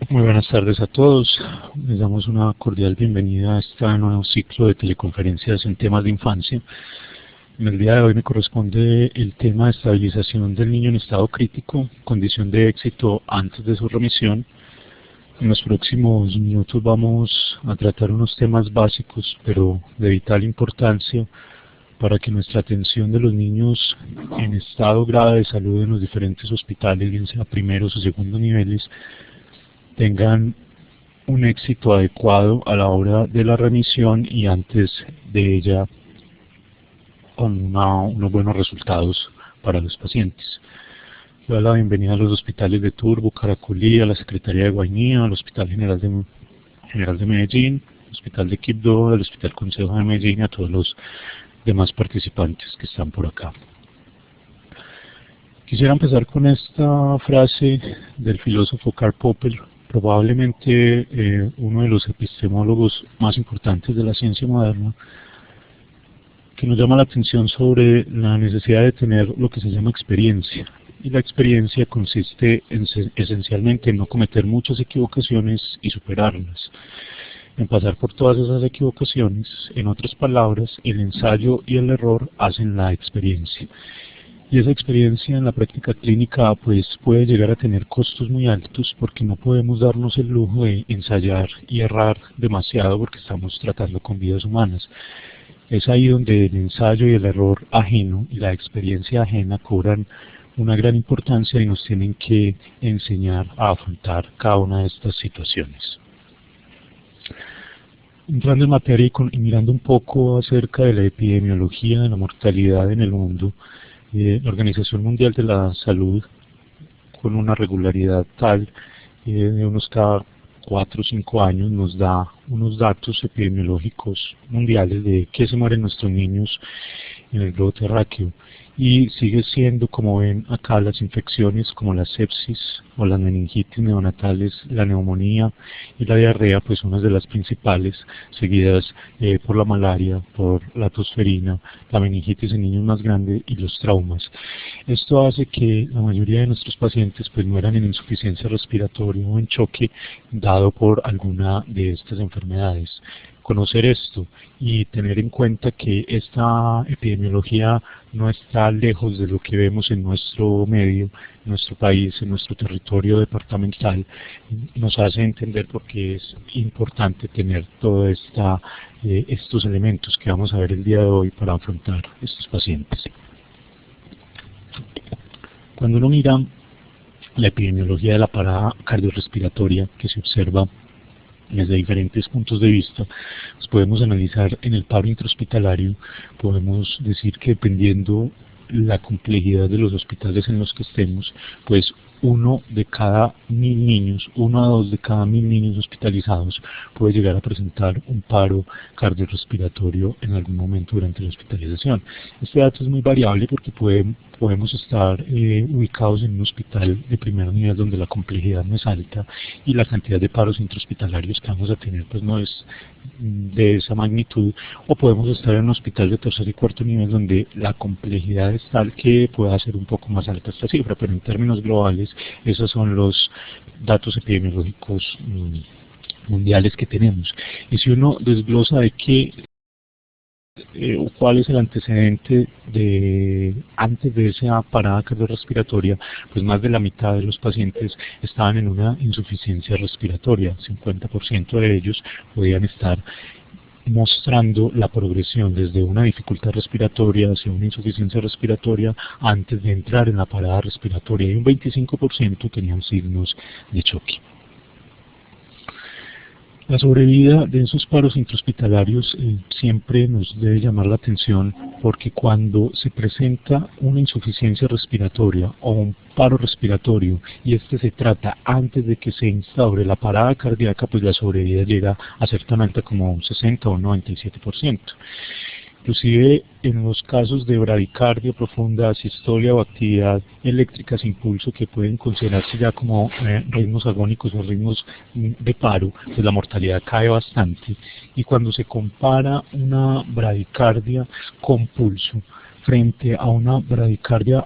Muy buenas tardes a todos. Les damos una cordial bienvenida a este nuevo ciclo de teleconferencias en temas de infancia. En el día de hoy me corresponde el tema de estabilización del niño en estado crítico, condición de éxito antes de su remisión. En los próximos minutos vamos a tratar unos temas básicos, pero de vital importancia para que nuestra atención de los niños en estado grave de salud en los diferentes hospitales, bien sea primeros o segundos niveles, tengan un éxito adecuado a la hora de la remisión y antes de ella con unos buenos resultados para los pacientes. Yo doy la bienvenida a los hospitales de Turbo, Caracolí, a la Secretaría de Guainía, al Hospital General de Medellín, al Hospital de Quibdó, al Hospital Consejo de Medellín y a todos los demás participantes que están por acá. Quisiera empezar con esta frase del filósofo Karl Popper, probablemente uno de los epistemólogos más importantes de la ciencia moderna, que nos llama la atención sobre la necesidad de tener lo que se llama experiencia. Y la experiencia consiste esencialmente en no cometer muchas equivocaciones y superarlas, en pasar por todas esas equivocaciones. En otras palabras, el ensayo y el error hacen la experiencia. Y esa experiencia en la práctica clínica pues puede llegar a tener costos muy altos porque no podemos darnos el lujo de ensayar y errar demasiado porque estamos tratando con vidas humanas. Es ahí donde el ensayo y el error ajeno y la experiencia ajena cobran una gran importancia y nos tienen que enseñar a afrontar cada una de estas situaciones. Entrando en materia y mirando un poco acerca de la epidemiología de la mortalidad en el mundo, la Organización Mundial de la Salud, con una regularidad tal de unos cada 4 o 5 años, nos da unos datos epidemiológicos mundiales de qué se mueren nuestros niños en el globo terráqueo. Y sigue siendo, como ven acá, las infecciones como la sepsis o las meningitis neonatales, la neumonía y la diarrea, pues unas de las principales, seguidas por la malaria, por la tosferina, la meningitis en niños más grandes y los traumas. Esto hace que la mayoría de nuestros pacientes pues mueran en insuficiencia respiratoria o en choque dado por alguna de estas enfermedades. Conocer esto y tener en cuenta que esta epidemiología no está lejos de lo que vemos en nuestro medio, en nuestro país, en nuestro territorio departamental, nos hace entender por qué es importante tener todos estos elementos que vamos a ver el día de hoy para afrontar estos pacientes. Cuando uno mira la epidemiología de la parada cardiorrespiratoria que se observa desde diferentes puntos de vista, pues podemos analizar en el paro intrahospitalario, podemos decir que dependiendo la complejidad de los hospitales en los que estemos, pues 1 de cada 1000 niños, 1 a 2 de cada 1000 niños hospitalizados puede llegar a presentar un paro cardiorrespiratorio en algún momento durante la hospitalización. Este dato es muy variable porque podemos estar ubicados en un hospital de primer nivel donde la complejidad no es alta y la cantidad de paros intrahospitalarios que vamos a tener pues no es de esa magnitud, o podemos estar en un hospital de tercer y cuarto nivel donde la complejidad es tal que pueda ser un poco más alta esta cifra, pero en términos globales esos son los datos epidemiológicos mundiales que tenemos. Y si uno desglosa de qué cuál es el antecedente antes de esa parada cardiorrespiratoria, pues más de la mitad de los pacientes estaban en una insuficiencia respiratoria, 50% de ellos podían estar mostrando la progresión desde una dificultad respiratoria hacia una insuficiencia respiratoria antes de entrar en la parada respiratoria, y un 25% tenían signos de choque. La sobrevida de esos paros intrahospitalarios siempre nos debe llamar la atención porque cuando se presenta una insuficiencia respiratoria o un paro respiratorio y este se trata antes de que se instaure la parada cardíaca, pues la sobrevida llega a ser tan alta como un 60 o un 97%. Inclusive en los casos de bradicardia profunda, sistolia o actividad eléctrica sin pulso que pueden considerarse ya como ritmos agónicos o ritmos de paro, pues la mortalidad cae bastante. Y cuando se compara una bradicardia con pulso frente a una bradicardia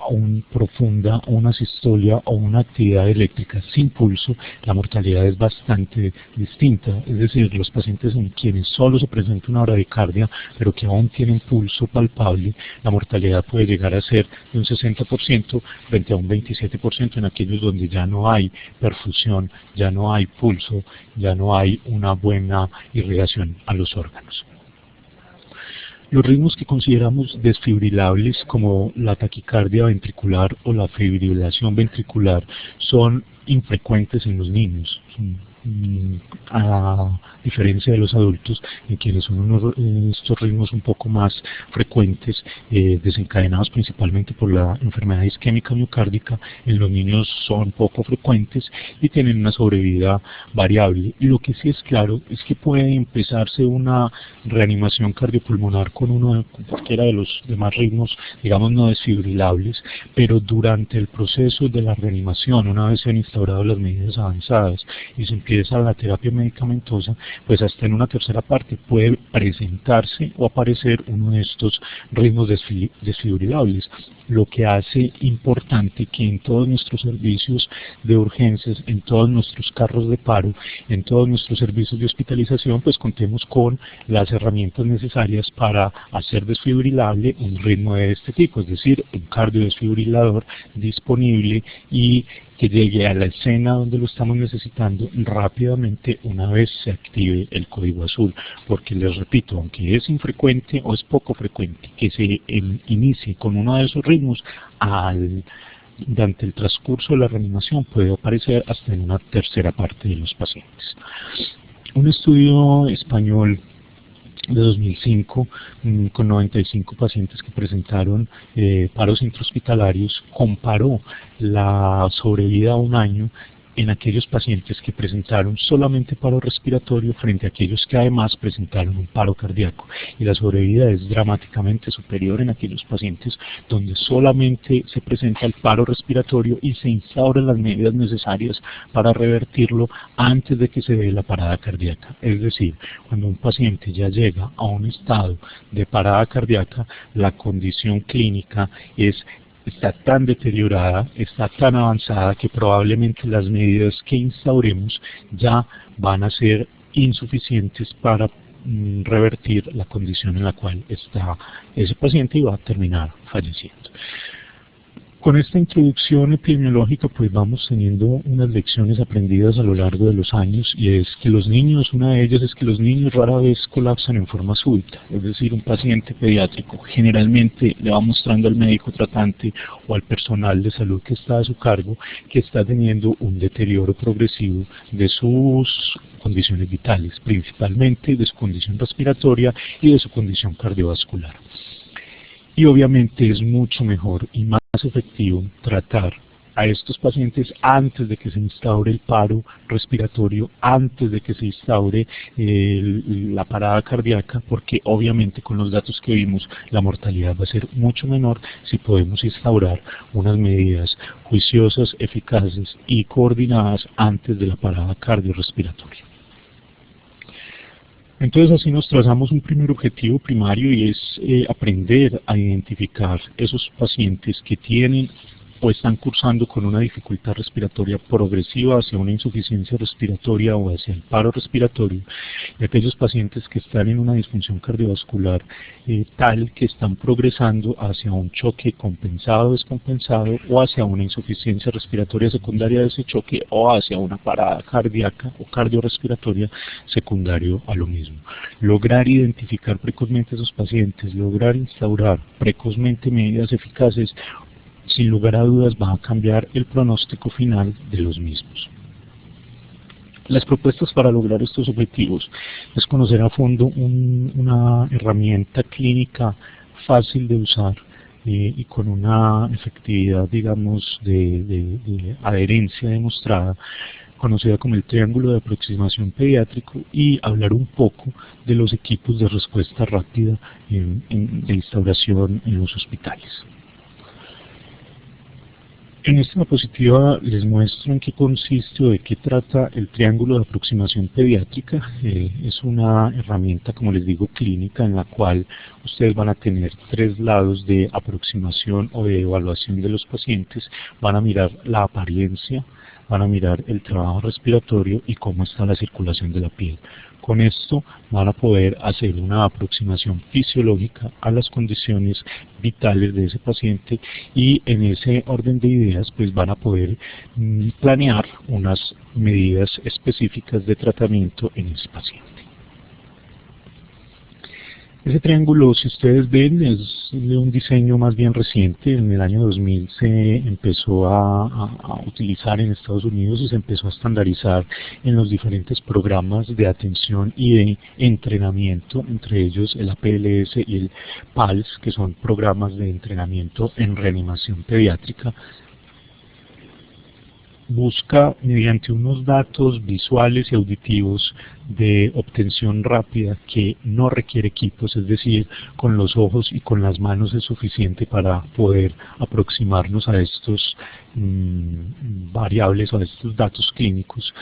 profunda, o una sistolia o una actividad eléctrica sin pulso, la mortalidad es bastante distinta. Es decir, los pacientes en quienes solo se presenta una bradicardia, pero que aún tienen pulso palpable, la mortalidad puede llegar a ser de un 60% frente a un 27% en aquellos donde ya no hay perfusión, ya no hay pulso, ya no hay una buena irrigación a los órganos. Los ritmos que consideramos desfibrilables, como la taquicardia ventricular o la fibrilación ventricular, son infrecuentes en los niños, a diferencia de los adultos, en quienes son estos ritmos un poco más frecuentes, desencadenados principalmente por la enfermedad isquémica miocárdica. En los niños son poco frecuentes y tienen una sobrevida variable. Y lo que sí es claro es que puede empezarse una reanimación cardiopulmonar con cualquiera de los demás ritmos, digamos, no desfibrilables, pero durante el proceso de la reanimación, una vez se han instaurado las medidas avanzadas y se empieza la terapia medicamentosa, pues hasta en una tercera parte puede presentarse o aparecer uno de estos ritmos desfibrilables, lo que hace importante que en todos nuestros servicios de urgencias, en todos nuestros carros de paro, en todos nuestros servicios de hospitalización, pues contemos con las herramientas necesarias para hacer desfibrilable un ritmo de este tipo, es decir, un cardiodesfibrilador disponible y que llegue a la escena donde lo estamos necesitando rápidamente una vez se active el código azul, porque les repito, aunque es infrecuente o es poco frecuente que se inicie con uno de esos ritmos, durante el transcurso de la reanimación puede aparecer hasta en una tercera parte de los pacientes. Un estudio español de 2005, con 95 pacientes que presentaron paros intrahospitalarios, comparó la sobrevida a un año en aquellos pacientes que presentaron solamente paro respiratorio frente a aquellos que además presentaron un paro cardíaco. Y la sobrevida es dramáticamente superior en aquellos pacientes donde solamente se presenta el paro respiratorio y se instauran las medidas necesarias para revertirlo antes de que se dé la parada cardíaca. Es decir, cuando un paciente ya llega a un estado de parada cardíaca, la condición clínica está tan deteriorada, está tan avanzada que probablemente las medidas que instauremos ya van a ser insuficientes para revertir la condición en la cual está ese paciente y va a terminar falleciendo. Con esta introducción epidemiológica pues vamos teniendo unas lecciones aprendidas a lo largo de los años, y es que los niños, una de ellas es que los niños rara vez colapsan en forma súbita, es decir, un paciente pediátrico generalmente le va mostrando al médico tratante o al personal de salud que está a su cargo que está teniendo un deterioro progresivo de sus condiciones vitales, principalmente de su condición respiratoria y de su condición cardiovascular. Y obviamente es mucho mejor y más efectivo tratar a estos pacientes antes de que se instaure el paro respiratorio, antes de que se instaure la parada cardíaca, porque obviamente con los datos que vimos la mortalidad va a ser mucho menor si podemos instaurar unas medidas juiciosas, eficaces y coordinadas antes de la parada cardiorrespiratoria. Entonces así nos trazamos un primer objetivo primario, y es aprender a identificar esos pacientes que tienen o están cursando con una dificultad respiratoria progresiva hacia una insuficiencia respiratoria o hacia el paro respiratorio, y aquellos pacientes que están en una disfunción cardiovascular tal que están progresando hacia un choque compensado o descompensado, o hacia una insuficiencia respiratoria secundaria de ese choque, o hacia una parada cardíaca o cardiorrespiratoria secundario a lo mismo. Lograr identificar precozmente a esos pacientes, lograr instaurar precozmente medidas eficaces, sin lugar a dudas va a cambiar el pronóstico final de los mismos. Las propuestas para lograr estos objetivos es conocer a fondo una herramienta clínica fácil de usar y con una efectividad, digamos, de adherencia demostrada, conocida como el triángulo de aproximación pediátrico, y hablar un poco de los equipos de respuesta rápida de instauración en los hospitales. En esta diapositiva les muestro en qué consiste o de qué trata el triángulo de aproximación pediátrica. Es una herramienta, como les digo, clínica, en la cual ustedes van a tener tres lados de aproximación o de evaluación de los pacientes. Van a mirar la apariencia, van a mirar el trabajo respiratorio y cómo está la circulación de la piel. Con esto van a poder hacer una aproximación fisiológica a las condiciones vitales de ese paciente, y en ese orden de ideas pues van a poder planear unas medidas específicas de tratamiento en ese paciente. Ese triángulo, si ustedes ven, es de un diseño más bien reciente. En el año 2000 se empezó a utilizar en Estados Unidos y se empezó a estandarizar en los diferentes programas de atención y de entrenamiento, entre ellos el APLS y el PALS, que son programas de entrenamiento en reanimación pediátrica. Busca, mediante unos datos visuales y auditivos de obtención rápida que no requiere equipos, es decir, con los ojos y con las manos es suficiente para poder aproximarnos a estos variables o a estos datos clínicos,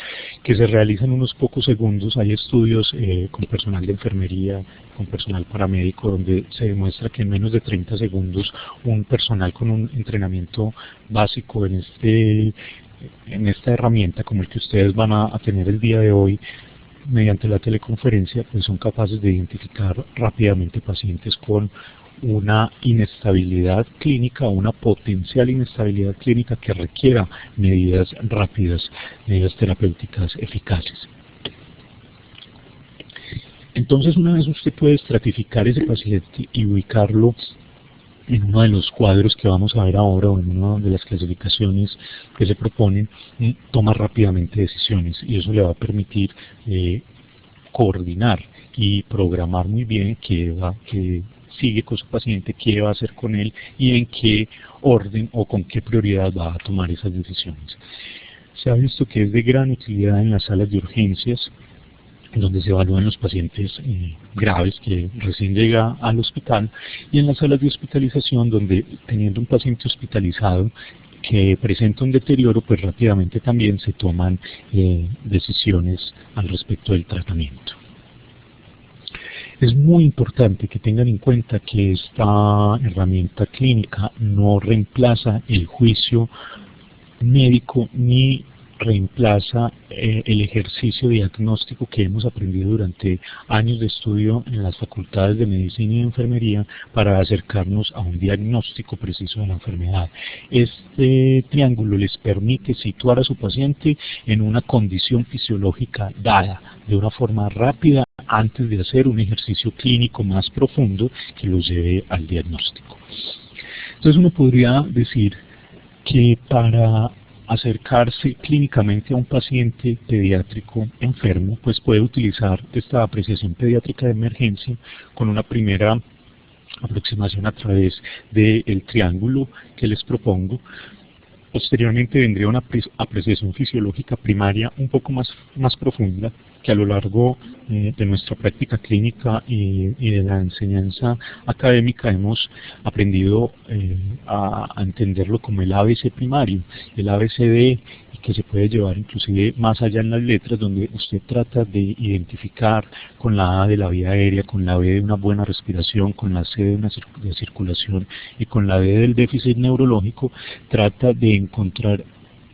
que se realizan en unos pocos segundos. Hay estudios con personal de enfermería, con personal paramédico, donde se demuestra que en menos de 30 segundos un personal con un entrenamiento básico en esta herramienta, como el que ustedes van a tener el día de hoy, mediante la teleconferencia, pues son capaces de identificar rápidamente pacientes con una inestabilidad clínica, una potencial inestabilidad clínica que requiera medidas rápidas, medidas terapéuticas eficaces. Entonces, una vez usted puede estratificar ese paciente y ubicarlo en uno de los cuadros que vamos a ver ahora, o en una de las clasificaciones que se proponen, toma rápidamente decisiones, y eso le va a permitir coordinar y programar muy bien qué sigue con su paciente, qué va a hacer con él y en qué orden o con qué prioridad va a tomar esas decisiones. Se ha visto que es de gran utilidad en las salas de urgencias, donde se evalúan los pacientes graves que recién llega al hospital, y en las salas de hospitalización, donde teniendo un paciente hospitalizado que presenta un deterioro, pues rápidamente también se toman decisiones al respecto del tratamiento. Es muy importante que tengan en cuenta que esta herramienta clínica no reemplaza el juicio médico ni reemplaza el ejercicio diagnóstico que hemos aprendido durante años de estudio en las facultades de medicina y enfermería para acercarnos a un diagnóstico preciso de la enfermedad. Este triángulo les permite situar a su paciente en una condición fisiológica dada de una forma rápida antes de hacer un ejercicio clínico más profundo que los lleve al diagnóstico. Entonces uno podría decir que para acercarse clínicamente a un paciente pediátrico enfermo, pues puede utilizar esta apreciación pediátrica de emergencia con una primera aproximación a través del triángulo que les propongo. Posteriormente vendría una apreciación fisiológica primaria un poco más profunda, que a lo largo de nuestra práctica clínica y de la enseñanza académica hemos aprendido a entenderlo como el ABC primario, el ABCD, y que se puede llevar inclusive más allá en las letras, donde usted trata de identificar con la A de la vía aérea, con la B de una buena respiración, con la C de una circulación y con la D del déficit neurológico, trata de encontrar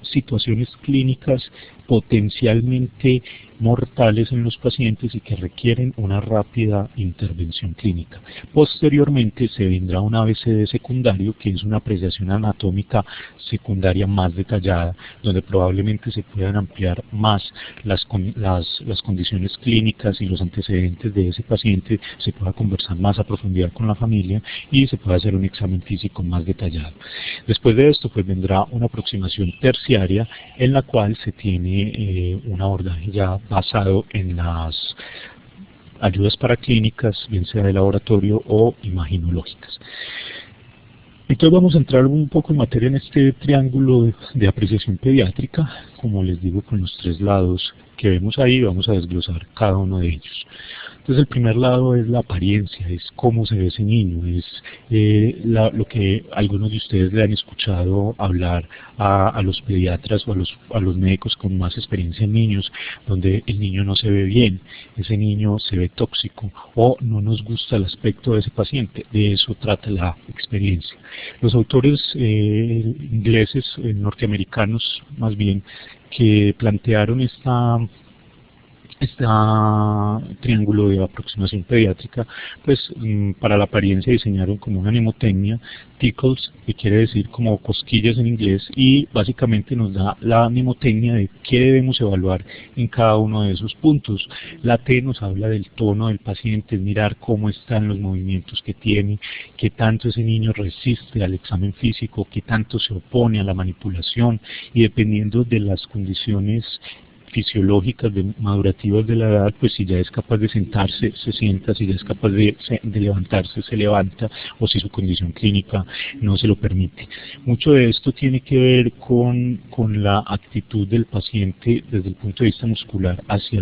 situaciones clínicas potencialmente mortales en los pacientes y que requieren una rápida intervención clínica. Posteriormente se vendrá un ABCD secundario, que es una apreciación anatómica secundaria más detallada, donde probablemente se puedan ampliar más las condiciones clínicas y los antecedentes de ese paciente, se pueda conversar más a profundidad con la familia y se pueda hacer un examen físico más detallado. Después de esto pues vendrá una aproximación terciaria, en la cual se tiene un abordaje ya basado en las ayudas paraclínicas, bien sea de laboratorio o imaginológicas. Entonces vamos a entrar un poco en materia en este triángulo de apreciación pediátrica. como les digo, con los tres lados que vemos ahí. Vamos a desglosar cada uno de ellos. Entonces el primer lado es la apariencia, es cómo se ve ese niño, es lo que algunos de ustedes le han escuchado hablar a los pediatras o a los médicos con más experiencia en niños, donde el niño no se ve bien, ese niño se ve tóxico o no nos gusta el aspecto de ese paciente. De eso trata la experiencia. Los autores ingleses, norteamericanos más bien, que plantearon este triángulo de aproximación pediátrica, pues para la apariencia diseñaron como una mnemotecnia, tickles, que quiere decir como cosquillas en inglés, y básicamente nos da la mnemotecnia de qué debemos evaluar en cada uno de esos puntos. La T nos habla del tono del paciente, mirar cómo están los movimientos que tiene, qué tanto ese niño resiste al examen físico, qué tanto se opone a la manipulación, y dependiendo de las condiciones fisiológicas, madurativas de la edad, pues si ya es capaz de sentarse, se sienta, si ya es capaz de levantarse, se levanta, o si su condición clínica no se lo permite. Mucho de esto tiene que ver con la actitud del paciente desde el punto de vista muscular hacia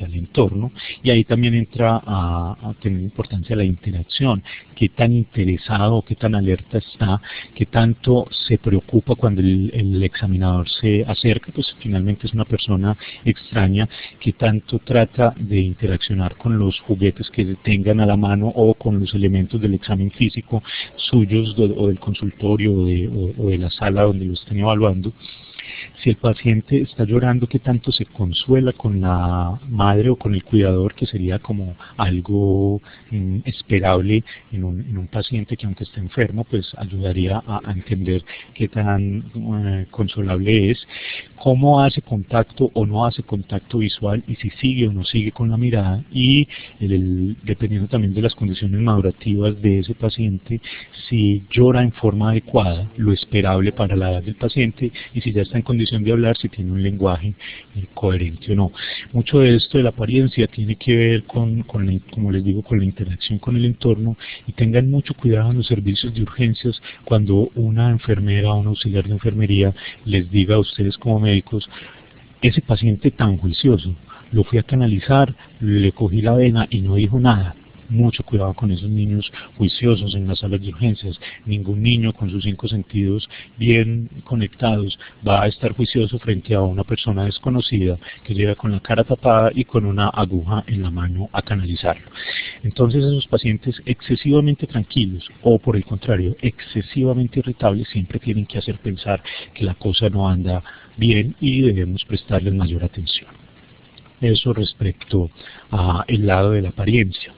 el entorno, y ahí también entra a tener importancia la interacción, qué tan interesado, qué tan alerta está, qué tanto se preocupa cuando el examinador se acerca, pues finalmente es una persona extraña, que tanto trata de interaccionar con los juguetes que tengan a la mano o con los elementos del examen físico suyos o del consultorio o de la sala donde lo estén evaluando. Si el paciente está llorando, ¿qué tanto se consuela con la madre o con el cuidador?, que sería como algo esperable en un paciente que, aunque esté enfermo, pues ayudaría a entender qué tan consolable es. Cómo hace contacto o no hace contacto visual, y si sigue o no sigue con la mirada, y dependiendo también de las condiciones madurativas de ese paciente, si llora en forma adecuada, lo esperable para la edad del paciente, y si ya está en condición de hablar, si tiene un lenguaje coherente o no. Mucho de esto de la apariencia tiene que ver como les digo, con la interacción con el entorno, y tengan mucho cuidado en los servicios de urgencias cuando una enfermera o un auxiliar de enfermería les diga a ustedes como médicos: ese paciente tan juicioso, lo fui a canalizar, le cogí la vena y no dijo nada. Mucho cuidado con esos niños juiciosos en las salas de urgencias. Ningún niño con sus 5 sentidos bien conectados va a estar juicioso frente a una persona desconocida que llega con la cara tapada y con una aguja en la mano a canalizarlo. Entonces esos pacientes excesivamente tranquilos, o por el contrario, excesivamente irritables, siempre tienen que hacer pensar que la cosa no anda bien y debemos prestarles mayor atención. Eso respecto al lado de la apariencia.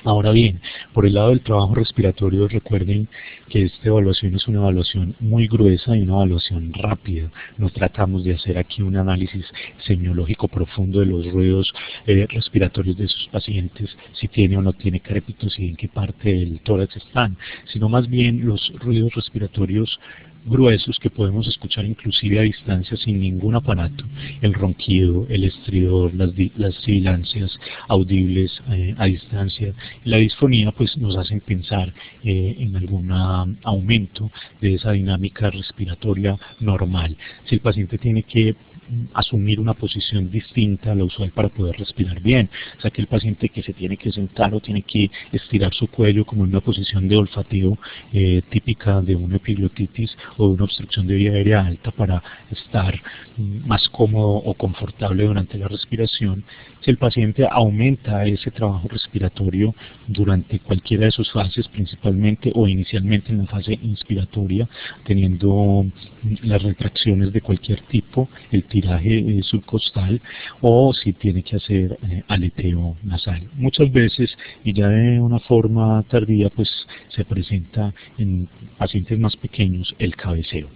Ahora bien, por el lado del trabajo respiratorio, recuerden que esta evaluación es una evaluación muy gruesa y una evaluación rápida. No tratamos de hacer aquí un análisis semiológico profundo de los ruidos respiratorios de sus pacientes, si tiene o no tiene crépitos y en qué parte del tórax están, sino más bien los ruidos respiratorios gruesos que podemos escuchar inclusive a distancia sin ningún aparato: el ronquido, el estridor, las sibilancias audibles a distancia. La disfonía pues nos hacen pensar en algún aumento de esa dinámica respiratoria normal. Si el paciente tiene que asumir una posición distinta a la usual para poder respirar bien, o sea que el paciente que se tiene que sentar o tiene que estirar su cuello como en una posición de olfateo típica de una epiglotitis o de una obstrucción de vía aérea alta para estar más cómodo o confortable durante la respiración. Si el paciente aumenta ese trabajo respiratorio durante cualquiera de sus fases, principalmente o inicialmente en la fase inspiratoria, teniendo las retracciones de cualquier tipo, el tiraje subcostal, o si tiene que hacer aleteo nasal. Muchas veces, y ya de una forma tardía, pues se presenta en pacientes más pequeños el cabeceo.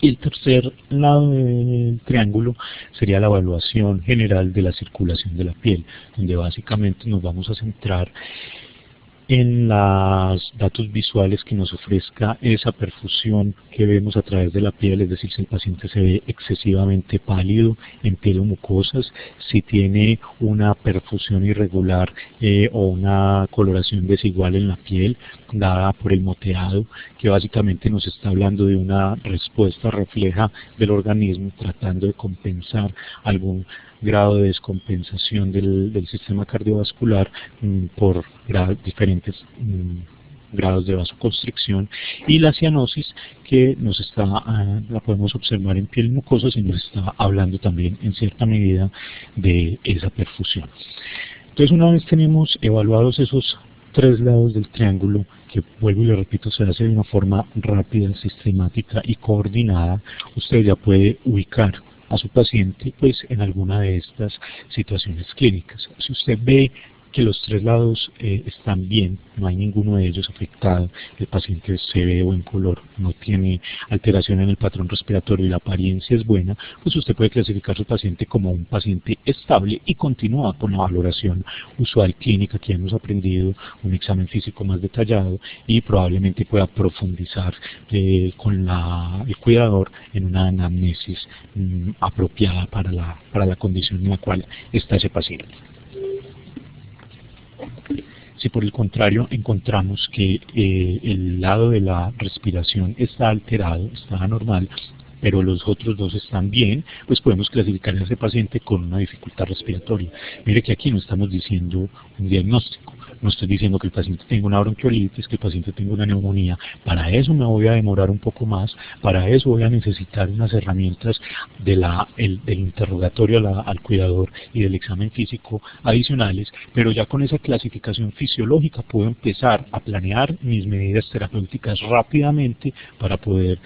Y el tercer lado del triángulo sería la evaluación general de la circulación de la piel, donde básicamente nos vamos a centrar en los datos visuales que nos ofrezca esa perfusión que vemos a través de la piel, es decir, si el paciente se ve excesivamente pálido en piel o mucosas, si tiene una perfusión irregular o una coloración desigual en la piel, dada por el moteado, que básicamente nos está hablando de una respuesta refleja del organismo tratando de compensar algún grado de descompensación del sistema cardiovascular por diferentes grados de vasoconstricción, y la cianosis que nos está, la podemos observar en piel mucosa y nos está hablando también en cierta medida de esa perfusión. Entonces, una vez tenemos evaluados esos tres lados del triángulo, que vuelvo y le repito, se hace de una forma rápida, sistemática y coordinada, usted ya puede ubicar a su paciente pues en alguna de estas situaciones clínicas. Si usted ve que los tres lados están bien, no hay ninguno de ellos afectado, el paciente se ve de buen color, no tiene alteración en el patrón respiratorio y la apariencia es buena, pues usted puede clasificar a su paciente como un paciente estable y continúa con la valoración usual clínica que hemos aprendido, un examen físico más detallado, y probablemente pueda profundizar con el cuidador en una anamnesis apropiada para la condición en la cual está ese paciente. Si por el contrario encontramos que el lado de la respiración está alterado, está anormal, pero los otros dos están bien, pues podemos clasificar a ese paciente con una dificultad respiratoria. Mire que aquí no estamos diciendo un diagnóstico, no estoy diciendo que el paciente tenga una bronquiolitis, que el paciente tenga una neumonía. Para eso me voy a demorar un poco más, para eso voy a necesitar unas herramientas del interrogatorio al cuidador y del examen físico adicionales, pero ya con esa clasificación fisiológica puedo empezar a planear mis medidas terapéuticas rápidamente para poder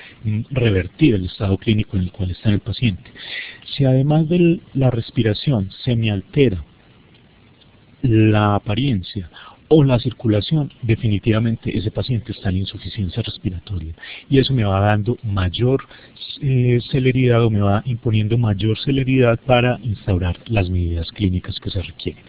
revertir el estado clínico en el cual está el paciente. Si además de la respiración se me altera la apariencia o la circulación, definitivamente ese paciente está en insuficiencia respiratoria, y eso me va dando mayor celeridad, o me va imponiendo mayor celeridad para instaurar las medidas clínicas que se requieren.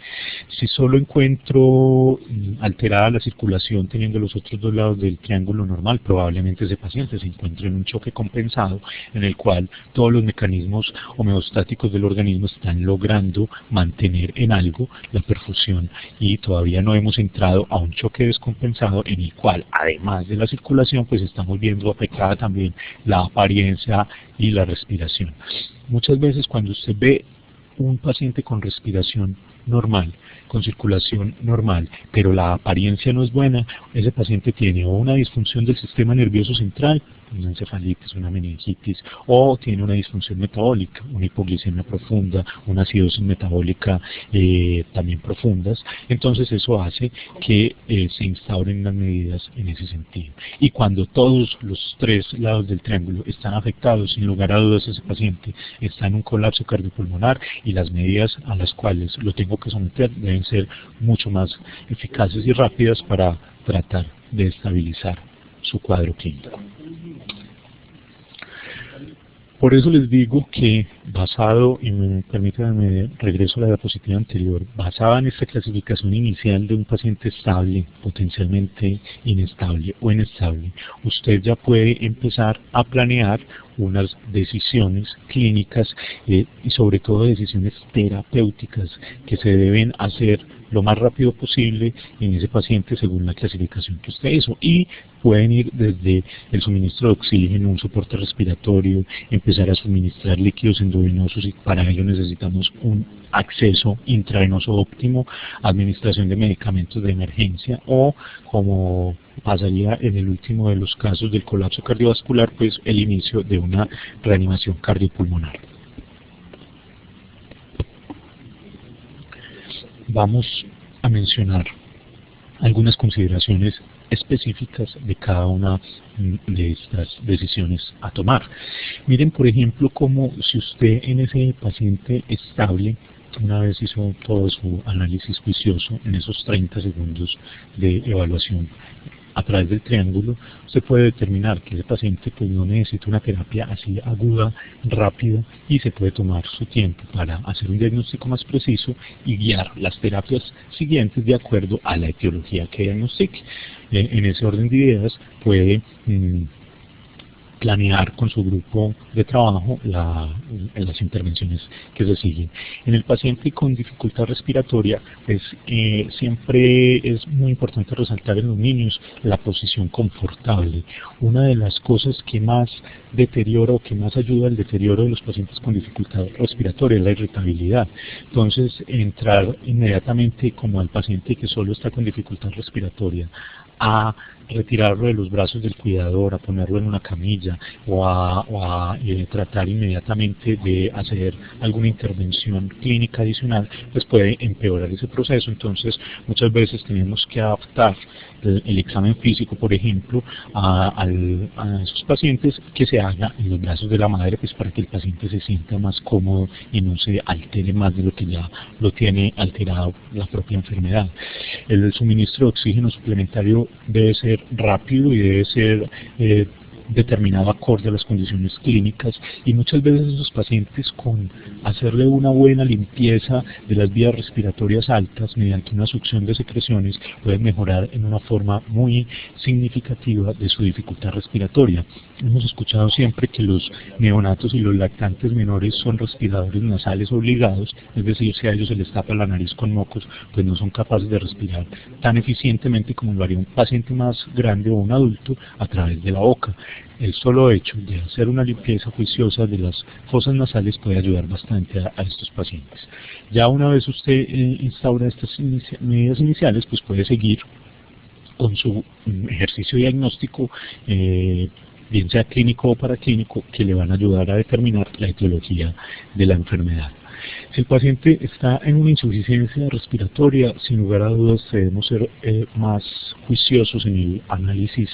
Si solo encuentro alterada la circulación teniendo los otros dos lados del triángulo normal, probablemente ese paciente se encuentre en un choque compensado en el cual todos los mecanismos homeostáticos del organismo están logrando mantener en algo la perfusión, y todavía no hemos entrado a un choque descompensado en el cual, además de la circulación, pues estamos viendo afectada también la apariencia y la respiración. Muchas veces cuando usted ve un paciente con respiración normal, con circulación normal, pero la apariencia no es buena, ese paciente tiene o una disfunción del sistema nervioso central, una encefalitis, una meningitis, o tiene una disfunción metabólica, una hipoglicemia profunda, una acidosis metabólica también profundas. Entonces eso hace que se instauren unas medidas en ese sentido. Y cuando todos los tres lados del triángulo están afectados, sin lugar a dudas ese paciente está en un colapso cardiopulmonar, y las medidas a las cuales lo tengo que someter deben ser mucho más eficaces y rápidas para tratar de estabilizar su cuadro clínico. Por eso les digo que basado, y permítanme regreso a la diapositiva anterior, basada en esta clasificación inicial de un paciente estable, potencialmente inestable o inestable, usted ya puede empezar a planear unas decisiones clínicas y sobre todo decisiones terapéuticas que se deben hacer lo más rápido posible en ese paciente según la clasificación que usted hizo, y pueden ir desde el suministro de oxígeno, un soporte respiratorio, empezar a suministrar líquidos endovenosos, y para ello necesitamos un acceso intravenoso óptimo, administración de medicamentos de emergencia, o como pasaría en el último de los casos del colapso cardiovascular, pues el inicio de una reanimación cardiopulmonar. Vamos a mencionar algunas consideraciones específicas de cada una de estas decisiones a tomar. Miren, por ejemplo, como si usted en ese paciente estable, una vez hizo todo su análisis juicioso en esos 30 segundos de evaluación a través del triángulo, se puede determinar que ese paciente pues, no necesita una terapia así aguda, rápida, y se puede tomar su tiempo para hacer un diagnóstico más preciso y guiar las terapias siguientes de acuerdo a la etiología que diagnostique. En ese orden de ideas puede planear con su grupo de trabajo las intervenciones que se siguen. En el paciente con dificultad respiratoria, pues siempre es muy importante resaltar en los niños la posición confortable. Una de las cosas que más deteriora o que más ayuda al deterioro de los pacientes con dificultad respiratoria es la irritabilidad. Entonces, entrar inmediatamente como al paciente que solo está con dificultad respiratoria, a retirarlo de los brazos del cuidador, a ponerlo en una camilla o a tratar inmediatamente de hacer alguna intervención clínica adicional, pues puede empeorar ese proceso. Entonces muchas veces tenemos que adaptar el examen físico, por ejemplo, a esos pacientes que se haga en los brazos de la madre, pues para que el paciente se sienta más cómodo y no se altere más de lo que ya lo tiene alterado la propia enfermedad. El suministro de oxígeno suplementario debe ser rápido y debe ser determinado acorde a las condiciones clínicas, y muchas veces esos pacientes, con hacerle una buena limpieza de las vías respiratorias altas mediante una succión de secreciones, pueden mejorar en una forma muy significativa de su dificultad respiratoria. Hemos escuchado siempre que los neonatos y los lactantes menores son respiradores nasales obligados, es decir, si a ellos se les tapa la nariz con mocos, pues no son capaces de respirar tan eficientemente como lo haría un paciente más grande o un adulto a través de la boca. El solo hecho de hacer una limpieza juiciosa de las fosas nasales puede ayudar bastante a estos pacientes. Ya una vez usted instaura estas medidas iniciales, pues puede seguir con su ejercicio diagnóstico, bien sea clínico o paraclínico, que le van a ayudar a determinar la etiología de la enfermedad. Si el paciente está en una insuficiencia respiratoria, sin lugar a dudas debemos ser más juiciosos en el análisis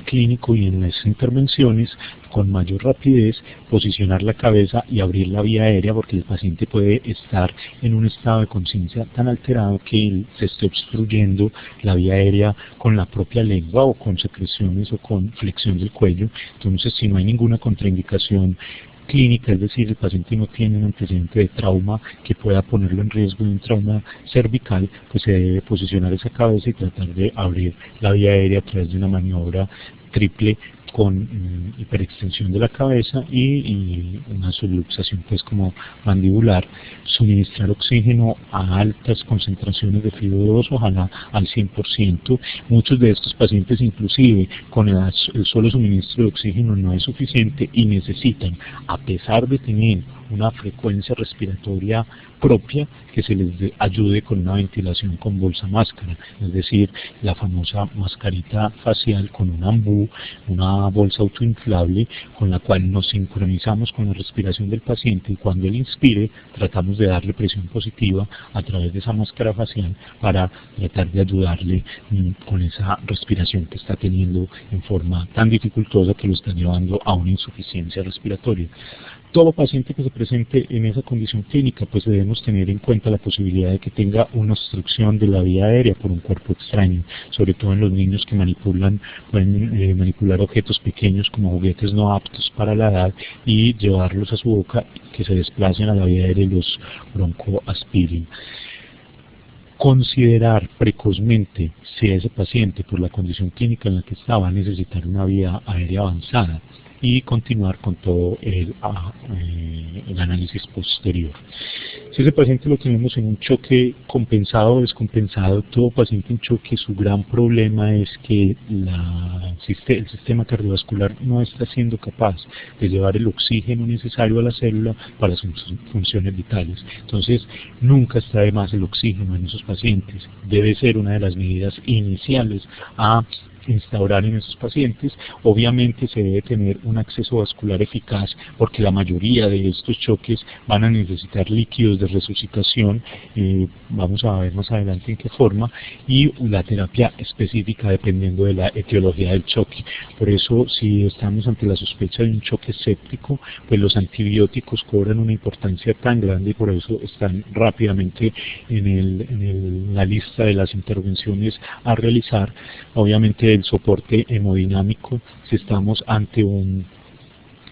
clínico y en las intervenciones, con mayor rapidez, posicionar la cabeza y abrir la vía aérea, porque el paciente puede estar en un estado de conciencia tan alterado que él se esté obstruyendo la vía aérea con la propia lengua o con secreciones o con flexión del cuello. Entonces, si no hay ninguna contraindicación clínica, es decir, el paciente no tiene un antecedente de trauma que pueda ponerlo en riesgo de un trauma cervical, pues se debe posicionar esa cabeza y tratar de abrir la vía aérea a través de una maniobra triple con hiperextensión de la cabeza y una subluxación pues como mandibular. Suministrar oxígeno a altas concentraciones de FiO2, ojalá al 100%. Muchos de estos pacientes, inclusive con el solo suministro de oxígeno, no es suficiente y necesitan, a pesar de tener una frecuencia respiratoria propia, que se les ayude con una ventilación con bolsa máscara, es decir, la famosa mascarita facial con un ambú, una bolsa autoinflable con la cual nos sincronizamos con la respiración del paciente, y cuando él inspire tratamos de darle presión positiva a través de esa máscara facial para tratar de ayudarle con esa respiración que está teniendo en forma tan dificultosa que lo está llevando a una insuficiencia respiratoria. Todo paciente que se presente en esa condición clínica, pues debemos tener en cuenta la posibilidad de que tenga una obstrucción de la vía aérea por un cuerpo extraño, sobre todo en los niños que pueden manipular objetos pequeños como juguetes no aptos para la edad y llevarlos a su boca, que se desplacen a la vía aérea y los broncoaspiren. Considerar precozmente si ese paciente, por la condición clínica en la que está, va a necesitar una vía aérea avanzada, y continuar con todo el análisis posterior. Si ese paciente lo tenemos en un choque compensado o descompensado, todo paciente en choque, su gran problema es que el sistema cardiovascular no está siendo capaz de llevar el oxígeno necesario a la célula para sus funciones vitales. Entonces, nunca está de más el oxígeno en esos pacientes. Debe ser una de las medidas iniciales a instaurar en esos pacientes. Obviamente se debe tener un acceso vascular eficaz porque la mayoría de estos choques van a necesitar líquidos de resucitación, vamos a ver más adelante en qué forma, y la terapia específica dependiendo de la etiología del choque. Por eso, si estamos ante la sospecha de un choque séptico, pues los antibióticos cobran una importancia tan grande y por eso están rápidamente en la lista de las intervenciones a realizar. Obviamente el soporte hemodinámico, si estamos ante un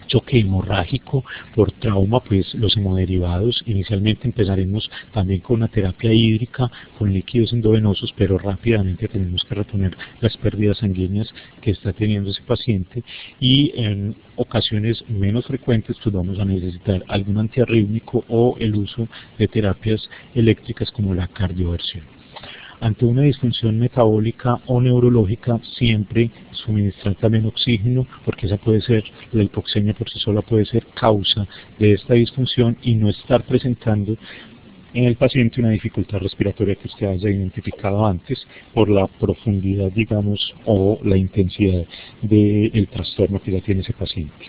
choque hemorrágico por trauma, pues los hemoderivados, inicialmente empezaremos también con una terapia hídrica con líquidos endovenosos, pero rápidamente tenemos que reponer las pérdidas sanguíneas que está teniendo ese paciente, y en ocasiones menos frecuentes pues vamos a necesitar algún antiarrítmico o el uso de terapias eléctricas como la cardioversión. Ante una disfunción metabólica o neurológica, siempre suministrar también oxígeno, porque esa puede ser, la hipoxemia por sí sola puede ser causa de esta disfunción y no estar presentando en el paciente una dificultad respiratoria que usted haya identificado antes por la profundidad, digamos, o la intensidad del trastorno que ya tiene ese paciente.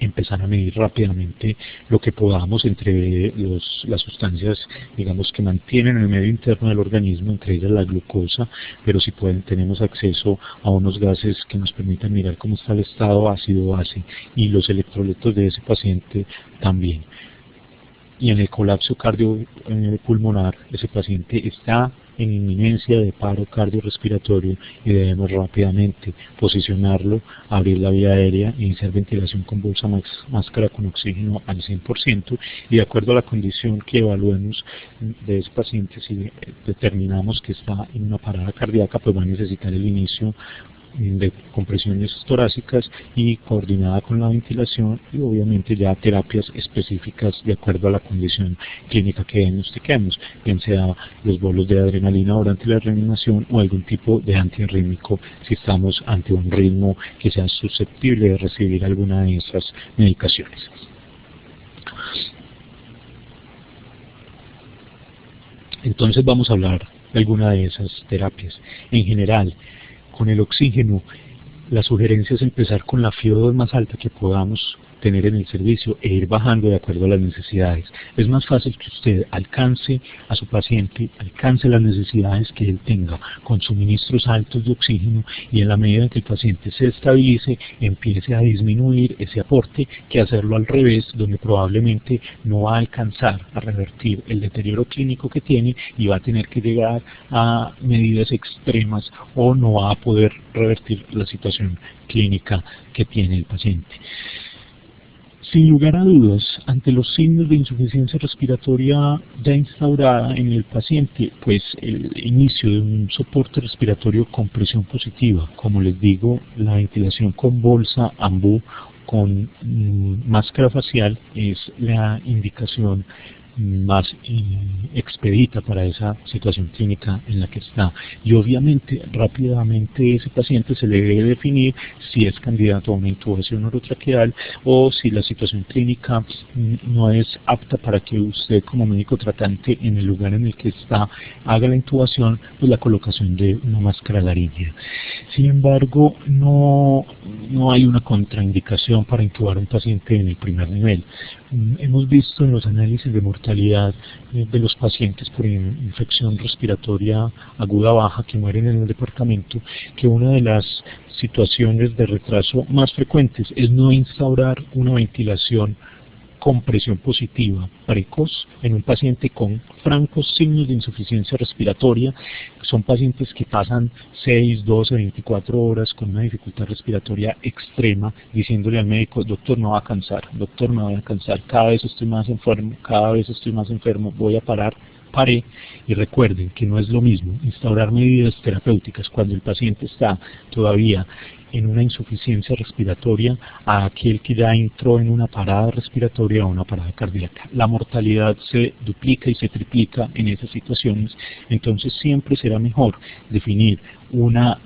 Empezar a medir rápidamente lo que podamos entre las sustancias, digamos, que mantienen el medio interno del organismo, entre ellas la glucosa, pero si tenemos acceso a unos gases que nos permitan mirar cómo está el estado ácido-base y los electrolitos de ese paciente también. Y en el colapso cardiopulmonar, ese paciente está en inminencia de paro cardiorrespiratorio y debemos rápidamente posicionarlo, abrir la vía aérea, iniciar ventilación con bolsa máscara con oxígeno al 100%, y de acuerdo a la condición que evaluemos de ese paciente, si determinamos que está en una parada cardíaca, pues va a necesitar el inicio de compresiones torácicas y coordinada con la ventilación, y obviamente ya terapias específicas de acuerdo a la condición clínica que diagnostiquemos, bien sea los bolos de adrenalina durante la reanimación o algún tipo de antiarrítmico si estamos ante un ritmo que sea susceptible de recibir alguna de esas medicaciones. Entonces vamos a hablar de alguna de esas terapias. En general, con el oxígeno, la sugerencia es empezar con la FiO2 más alta que podamos tener en el servicio e ir bajando de acuerdo a las necesidades. Es más fácil que usted alcance a su paciente, alcance las necesidades que él tenga con suministros altos de oxígeno, y en la medida en que el paciente se estabilice, empiece a disminuir ese aporte, que hacerlo al revés, donde probablemente no va a alcanzar a revertir el deterioro clínico que tiene y va a tener que llegar a medidas extremas o no va a poder revertir la situación clínica que tiene el paciente. Sin lugar a dudas, ante los signos de insuficiencia respiratoria ya instaurada en el paciente, pues el inicio de un soporte respiratorio con presión positiva, como les digo, la ventilación con bolsa AMBU con máscara facial es la indicación más expedita para esa situación clínica en la que está, y obviamente rápidamente ese paciente se le debe definir si es candidato a una intubación orotraqueal o si la situación clínica no es apta para que usted como médico tratante en el lugar en el que está haga la intubación, pues la colocación de una máscara laríngea. Sin embargo, no hay una contraindicación para intubar a un paciente en el primer nivel. Hemos visto en los análisis de mortalidad de los pacientes por infección respiratoria aguda baja que mueren en el departamento que una de las situaciones de retraso más frecuentes es no instaurar una ventilación con presión positiva precoz en un paciente con francos signos de insuficiencia respiratoria. Son pacientes que pasan 6, 12, 24 horas con una dificultad respiratoria extrema, diciéndole al médico: doctor, no va a cansar, doctor, me voy a cansar, cada vez estoy más enfermo, cada vez estoy más enfermo, voy a parar. Pare, y recuerden que no es lo mismo instaurar medidas terapéuticas cuando el paciente está todavía en una insuficiencia respiratoria a aquel que ya entró en una parada respiratoria o una parada cardíaca. La mortalidad se duplica y se triplica en esas situaciones, entonces siempre será mejor definir una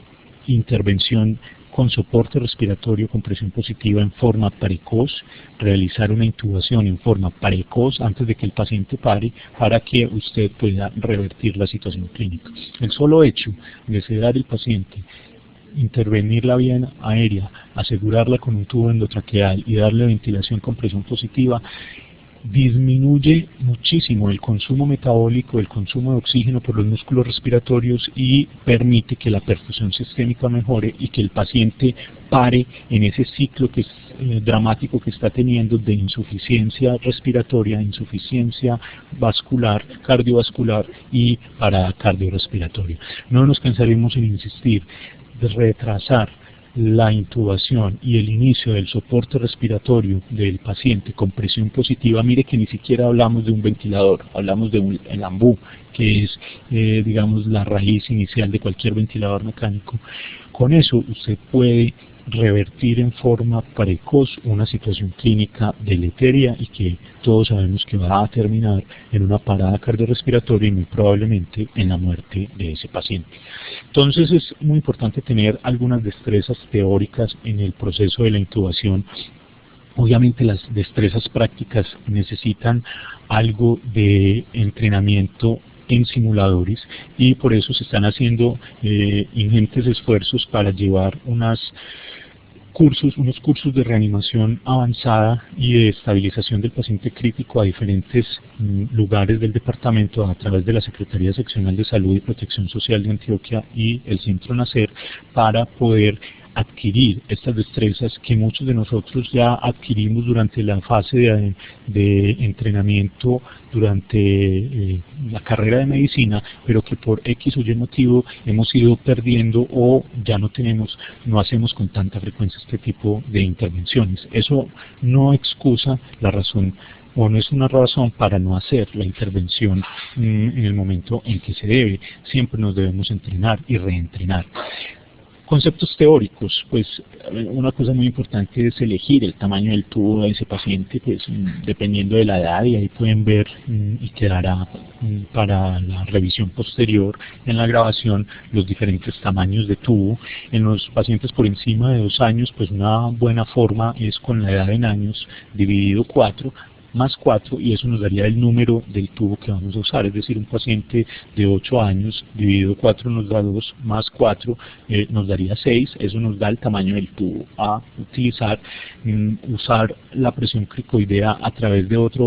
intervención con soporte respiratorio con presión positiva en forma precoz, realizar una intubación en forma precoz antes de que el paciente pare, para que usted pueda revertir la situación clínica. El solo hecho de sedar al paciente intervenir la vía aérea, asegurarla con un tubo endotraqueal y darle ventilación con presión positiva, disminuye muchísimo el consumo metabólico, el consumo de oxígeno por los músculos respiratorios y permite que la perfusión sistémica mejore y que el paciente pare en ese ciclo que es dramático que está teniendo de insuficiencia respiratoria, insuficiencia vascular, cardiovascular y parada cardiorrespiratoria. No nos cansaremos en insistir de retrasar la intubación y el inicio del soporte respiratorio del paciente con presión positiva. Mire que ni siquiera hablamos de un ventilador, hablamos de el AMBU, que es digamos la raíz inicial de cualquier ventilador mecánico. Con eso usted puede revertir en forma precoz una situación clínica deleteria y que todos sabemos que va a terminar en una parada cardiorrespiratoria y muy probablemente en la muerte de ese paciente. Entonces es muy importante tener algunas destrezas teóricas en el proceso de la intubación. Obviamente las destrezas prácticas necesitan algo de entrenamiento en simuladores y por eso se están haciendo ingentes esfuerzos para llevar unos cursos de reanimación avanzada y de estabilización del paciente crítico a diferentes lugares del departamento a través de la Secretaría Seccional de Salud y Protección Social de Antioquia y el Centro Nacer para poder adquirir estas destrezas que muchos de nosotros ya adquirimos durante la fase de entrenamiento durante la carrera de medicina, pero que por X o Y motivo hemos ido perdiendo o ya no hacemos con tanta frecuencia este tipo de intervenciones. Eso no excusa la razón o no es una razón para no hacer la intervención en el momento en que se debe. Siempre nos debemos entrenar y reentrenar. Conceptos teóricos, pues una cosa muy importante es elegir el tamaño del tubo de ese paciente, pues dependiendo de la edad, y ahí pueden ver y quedará para la revisión posterior en la grabación los diferentes tamaños de tubo. En los pacientes por encima de 2 años, pues una buena forma es con la edad en años dividido 4, más 4, y eso nos daría el número del tubo que vamos a usar, es decir, un paciente de 8 años dividido 4 nos da 2, más 4 nos daría 6, eso nos da el tamaño del tubo a utilizar. Usar la presión cricoidea a través de otra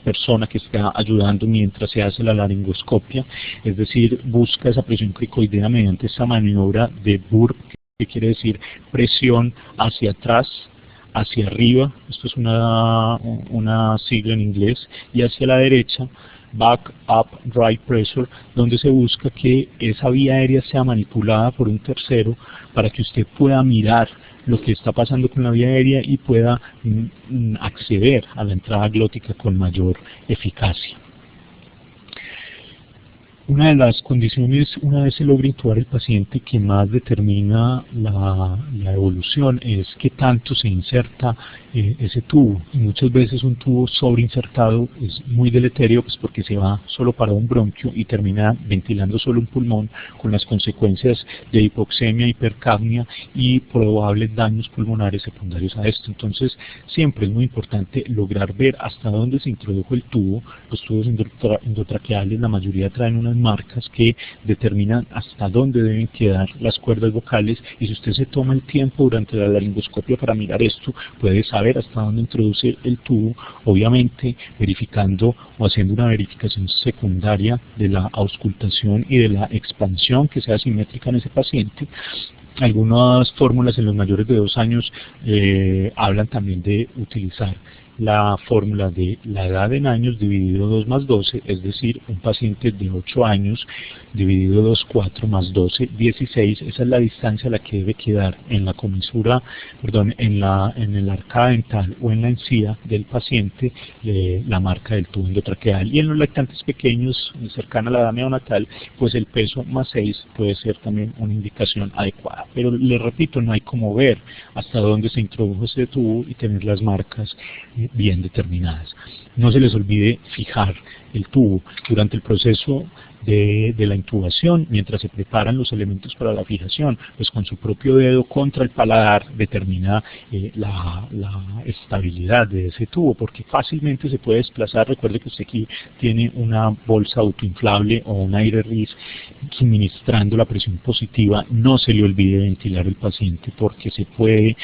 persona que está ayudando mientras se hace la laringoscopia, es decir, busca esa presión cricoidea mediante esa maniobra de Burp, que quiere decir presión hacia atrás, hacia arriba, esto es una sigla en inglés, y hacia la derecha, back up right pressure, donde se busca que esa vía aérea sea manipulada por un tercero para que usted pueda mirar lo que está pasando con la vía aérea y pueda acceder a la entrada glótica con mayor eficacia. Una de las condiciones, una vez se logra intubar el paciente, que más determina la evolución es qué tanto se inserta ese tubo. Y muchas veces un tubo sobreinsertado es muy deleterio, pues porque se va solo para un bronquio y termina ventilando solo un pulmón, con las consecuencias de hipoxemia, hipercapnia y probables daños pulmonares secundarios a esto. Entonces siempre es muy importante lograr ver hasta dónde se introdujo el tubo. Los tubos endotraqueales, la mayoría traen unas marcas que determinan hasta dónde deben quedar las cuerdas vocales, y si usted se toma el tiempo durante la laringoscopia para mirar esto, puede saber hasta dónde introduce el tubo, obviamente verificando o haciendo una verificación secundaria de la auscultación y de la expansión que sea simétrica en ese paciente. Algunas fórmulas en los mayores de 2 años hablan también de utilizar la fórmula de la edad en años dividido 2 más 12, es decir, un paciente de 8 años dividido 2, 4 más 12, 16, esa es la distancia a la que debe quedar en la comisura, perdón, en el arcada dental o en la encía del paciente la marca del tubo endotraqueal. Y en los lactantes pequeños, cercana a la edad neonatal, pues el peso más 6 puede ser también una indicación adecuada. Pero les repito, no hay como ver hasta dónde se introdujo ese tubo y tener las marcas bien determinadas. No se les olvide fijar el tubo. Durante el proceso de la intubación, mientras se preparan los elementos para la fijación, pues con su propio dedo contra el paladar determina la estabilidad de ese tubo, porque fácilmente se puede desplazar. Recuerde que usted aquí tiene una bolsa autoinflable o un aire RIS suministrando la presión positiva. No se le olvide ventilar al paciente porque se puede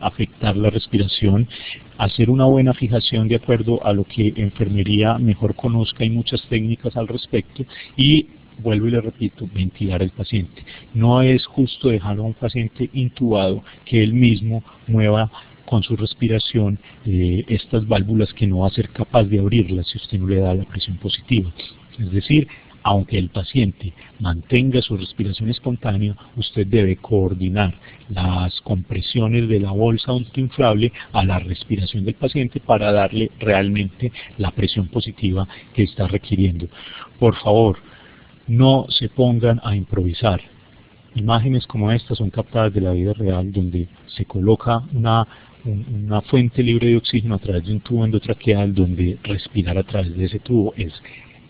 afectar la respiración. Hacer una buena fijación de acuerdo a lo que enfermería mejor conozca, hay muchas técnicas al respecto, y vuelvo y le repito, ventilar al paciente. No es justo dejar a un paciente intubado que él mismo mueva con su respiración estas válvulas que no va a ser capaz de abrirlas si usted no le da la presión positiva. Es decir, aunque el paciente mantenga su respiración espontánea, usted debe coordinar las compresiones de la bolsa autoinflable a la respiración del paciente para darle realmente la presión positiva que está requiriendo. Por favor, no se pongan a improvisar. Imágenes como estas son captadas de la vida real, donde se coloca una fuente libre de oxígeno a través de un tubo endotraqueal, donde respirar a través de ese tubo es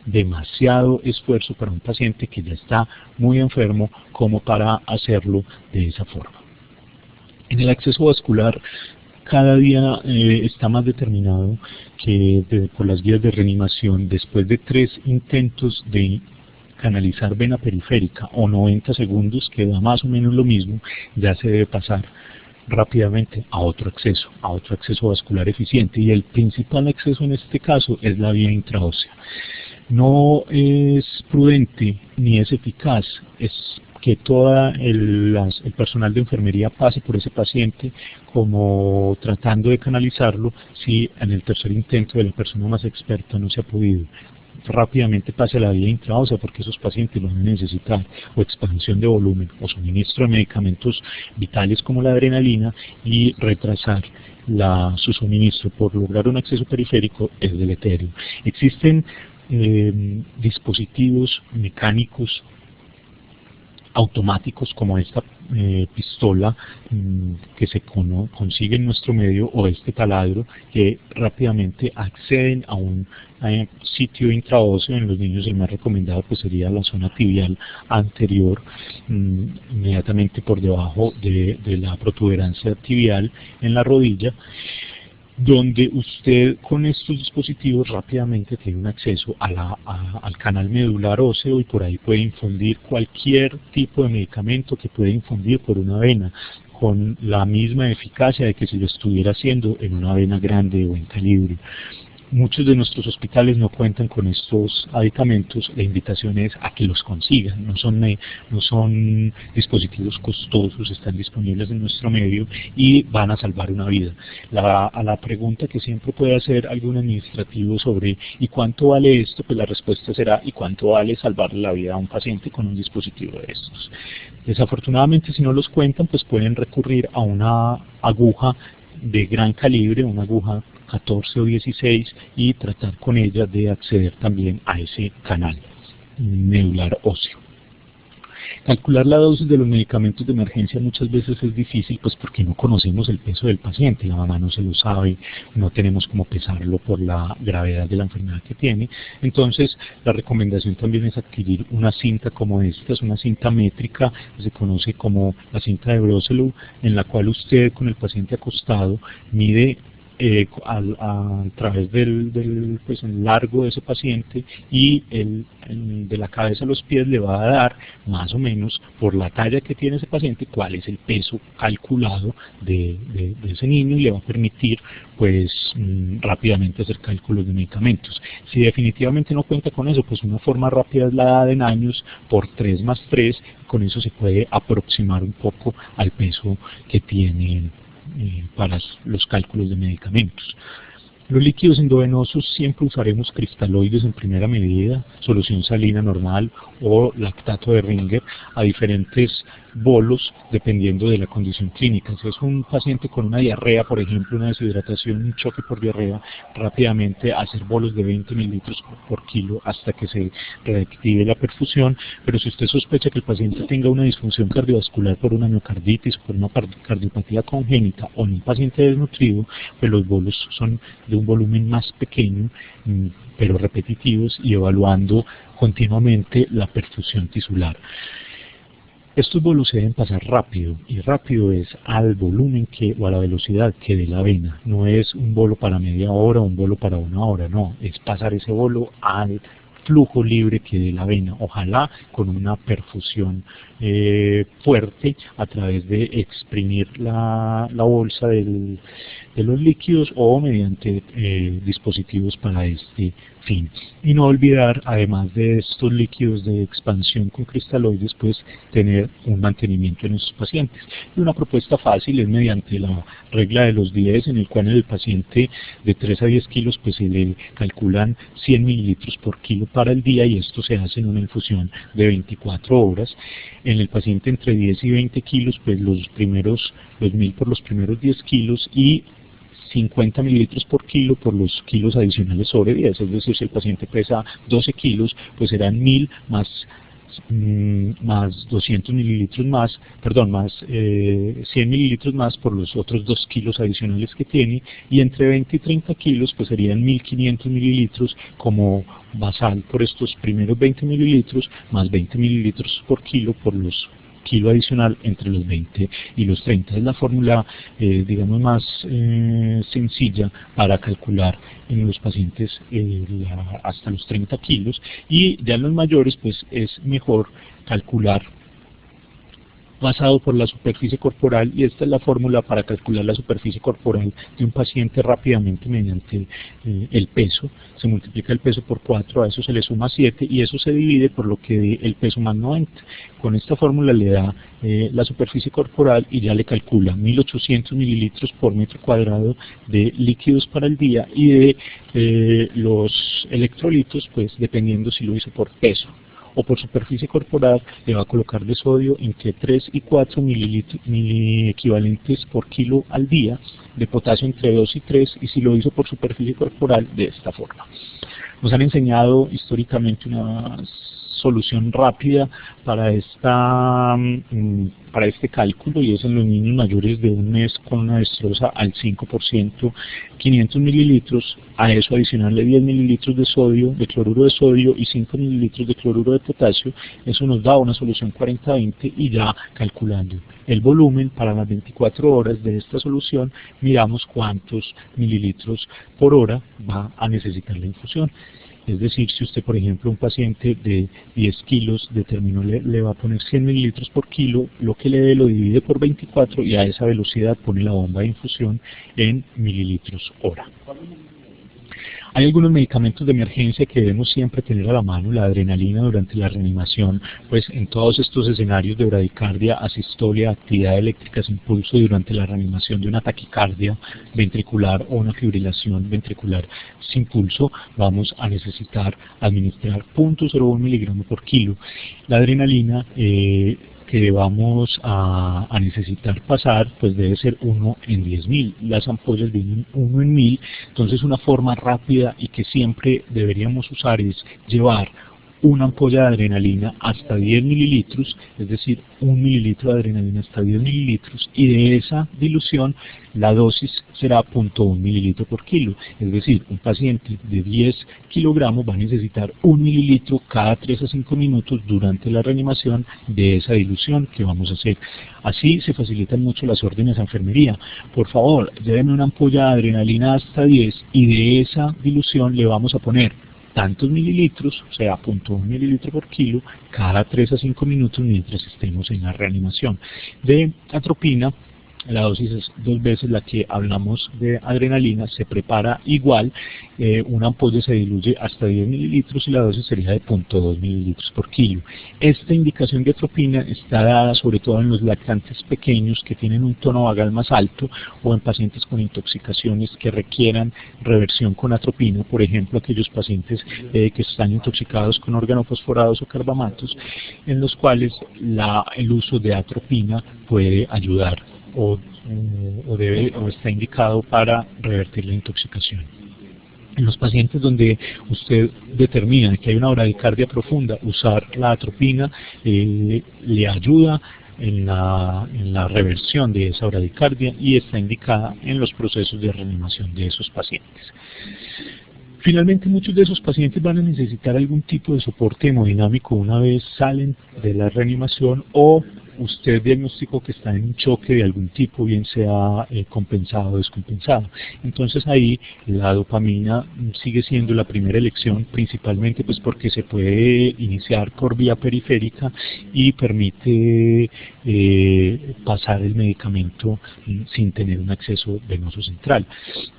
demasiado esfuerzo para un paciente que ya está muy enfermo como para hacerlo de esa forma. En el acceso vascular, cada día está más determinado que por las guías de reanimación, después de 3 intentos de canalizar vena periférica o 90 segundos, que da más o menos lo mismo, ya se debe pasar rápidamente a otro acceso vascular eficiente, y el principal acceso en este caso es la vía intraósea. No es prudente ni es eficaz que todo el personal de enfermería pase por ese paciente como tratando de canalizarlo si en el tercer intento de la persona más experta no se ha podido. Rápidamente pase a la vía intraósea, porque esos pacientes van a necesitar o expansión de volumen o suministro de medicamentos vitales como la adrenalina, y retrasar su suministro por lograr un acceso periférico es deleterio. Existen dispositivos mecánicos automáticos como esta pistola que se consigue en nuestro medio, o este taladro, que rápidamente acceden a un sitio intraóseo. En los niños el más recomendado pues sería la zona tibial anterior, inmediatamente por debajo de la protuberancia tibial en la rodilla, donde usted con estos dispositivos rápidamente tiene un acceso al canal medular óseo, y por ahí puede infundir cualquier tipo de medicamento que puede infundir por una vena, con la misma eficacia de que si lo estuviera haciendo en una vena grande de buen calibre. Muchos de nuestros hospitales no cuentan con estos aditamentos. La invitación es a que los consigan. No son dispositivos costosos, están disponibles en nuestro medio y van a salvar una vida. A la pregunta que siempre puede hacer algún administrativo sobre ¿y cuánto vale esto?, pues la respuesta será ¿y cuánto vale salvarle la vida a un paciente con un dispositivo de estos? Desafortunadamente, si no los cuentan, pues pueden recurrir a una aguja de gran calibre, una aguja 14 o 16, y tratar con ella de acceder también a ese canal medular óseo. Calcular la dosis de los medicamentos de emergencia muchas veces es difícil, pues porque no conocemos el peso del paciente, la mamá no se lo sabe, no tenemos cómo pesarlo por la gravedad de la enfermedad que tiene. Entonces la recomendación también es adquirir una cinta como esta, es una cinta métrica, que se conoce como la cinta de Broselow, en la cual usted con el paciente acostado mide a través del largo de ese paciente, y de la cabeza a los pies le va a dar más o menos, por la talla que tiene ese paciente, cuál es el peso calculado de ese niño, y le va a permitir pues rápidamente hacer cálculos de medicamentos. Si definitivamente no cuenta con eso, pues una forma rápida es la edad en años por 3 más 3, con eso se puede aproximar un poco al peso que tiene para los cálculos de medicamentos. Los líquidos endovenosos siempre usaremos cristaloides en primera medida, solución salina normal o lactato de Ringer a diferentes bolos dependiendo de la condición clínica. Si es un paciente con una diarrea, por ejemplo, una deshidratación, un choque por diarrea, rápidamente hacer bolos de 20 mililitros por kilo hasta que se reactive la perfusión. Pero si usted sospecha que el paciente tenga una disfunción cardiovascular por una miocarditis, por una cardiopatía congénita o en un paciente desnutrido, pues los bolos son de de un volumen más pequeño, pero repetitivos, y evaluando continuamente la perfusión tisular. Estos bolos se deben pasar rápido, y rápido es al volumen o a la velocidad que dé la vena. No es un bolo para media hora o un bolo para una hora, no, es pasar ese bolo al flujo libre que dé la vena, ojalá con una perfusión fuerte a través de exprimir la bolsa de los líquidos o mediante dispositivos para este fin. Y no olvidar, además de estos líquidos de expansión con cristaloides, pues tener un mantenimiento en estos pacientes. Y una propuesta fácil es mediante la regla de los 10, en el cual en el paciente de 3 a 10 kilos pues se le calculan 100 mililitros por kilo para el día, y esto se hace en una infusión de 24 horas. En el paciente entre 10 y 20 kilos, pues los 1000 por los primeros 10 kilos y 50 mililitros por kilo por los kilos adicionales sobre 10, es decir, si el paciente pesa 12 kilos, pues serán 1000 más 200 mililitros más, perdón, más 100 mililitros más por los otros 2 kilos adicionales que tiene, y entre 20 y 30 kilos pues serían 1500 mililitros como basal por estos primeros 20 mililitros, más 20 mililitros por kilo por los kilo adicional entre los 20 y los 30. Es la fórmula, digamos, más sencilla para calcular en los pacientes hasta los 30 kilos, y ya en los mayores pues es mejor calcular basado por la superficie corporal, y esta es la fórmula para calcular la superficie corporal de un paciente rápidamente mediante el peso. Se multiplica el peso por 4, a eso se le suma 7 y eso se divide por lo que dé el peso más 90. Con esta fórmula le da la superficie corporal y ya le calcula 1800 mililitros por metro cuadrado de líquidos para el día, y de los electrolitos, pues dependiendo si lo hizo por peso o por superficie corporal, le va a colocar de sodio entre 3 y 4 miliequivalentes por kilo al día, de potasio entre 2 y 3, y si lo hizo por superficie corporal, de esta forma. Nos han enseñado históricamente una solución rápida para este cálculo, y es en los niños mayores de un mes con una destroza al 5%, 500 mililitros, a eso adicionarle 10 mililitros de sodio, de cloruro de sodio, y 5 mililitros de cloruro de potasio. Eso nos da una solución 40-20, y ya calculando el volumen para las 24 horas de esta solución, miramos cuántos mililitros por hora va a necesitar la infusión. Es decir, si usted, por ejemplo, un paciente de 10 kilos determinó le va a poner 100 mililitros por kilo, lo que le dé lo divide por 24 y a esa velocidad pone la bomba de infusión en mililitros hora. Hay algunos medicamentos de emergencia que debemos siempre tener a la mano. La adrenalina durante la reanimación, pues en todos estos escenarios de bradicardia, asistolia, actividad eléctrica sin pulso, y durante la reanimación de una taquicardia ventricular o una fibrilación ventricular sin pulso, vamos a necesitar administrar 0.01 miligramo por kilo. La adrenalina que vamos a necesitar pasar, pues debe ser 1 en 10.000. Las ampollas vienen 1 en 1000, entonces una forma rápida y que siempre deberíamos usar es llevar una ampolla de adrenalina hasta 10 mililitros, es decir, 1 mililitro de adrenalina hasta 10 mililitros, y de esa dilución la dosis será 0.1 mililitro por kilo, es decir, un paciente de 10 kilogramos va a necesitar 1 mililitro cada 3 a 5 minutos durante la reanimación de esa dilución que vamos a hacer. Así se facilitan mucho las órdenes a enfermería. Por favor, llévenme una ampolla de adrenalina hasta 10, y de esa dilución le vamos a poner tantos mililitros, o sea, 0.1 mililitro por kilo, cada 3 a 5 minutos mientras estemos en la reanimación. De atropina, la dosis es 2 veces la que hablamos de adrenalina, se prepara igual, una ampolla se diluye hasta 10 mililitros y la dosis sería de 0.2 mililitros por kilo. Esta indicación de atropina está dada sobre todo en los lactantes pequeños que tienen un tono vagal más alto, o en pacientes con intoxicaciones que requieran reversión con atropina, por ejemplo aquellos pacientes que están intoxicados con organofosforados o carbamatos, en los cuales el uso de atropina puede ayudar o está indicado para revertir la intoxicación. En los pacientes donde usted determina que hay una bradicardia profunda, usar la atropina le ayuda en la reversión de esa bradicardia y está indicada en los procesos de reanimación de esos pacientes. Finalmente, muchos de esos pacientes van a necesitar algún tipo de soporte hemodinámico una vez salen de la reanimación, o usted diagnosticó que está en un choque de algún tipo, bien sea compensado o descompensado. Entonces ahí la dopamina sigue siendo la primera elección, principalmente pues porque se puede iniciar por vía periférica y permite pasar el medicamento sin tener un acceso venoso central.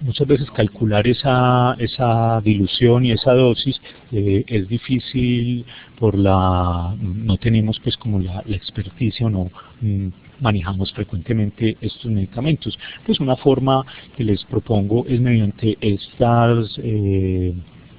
Muchas veces calcular esa dilución y esa dosis es difícil no tenemos pues como la experticia, o no manejamos frecuentemente estos medicamentos. Pues una forma que les propongo es mediante estas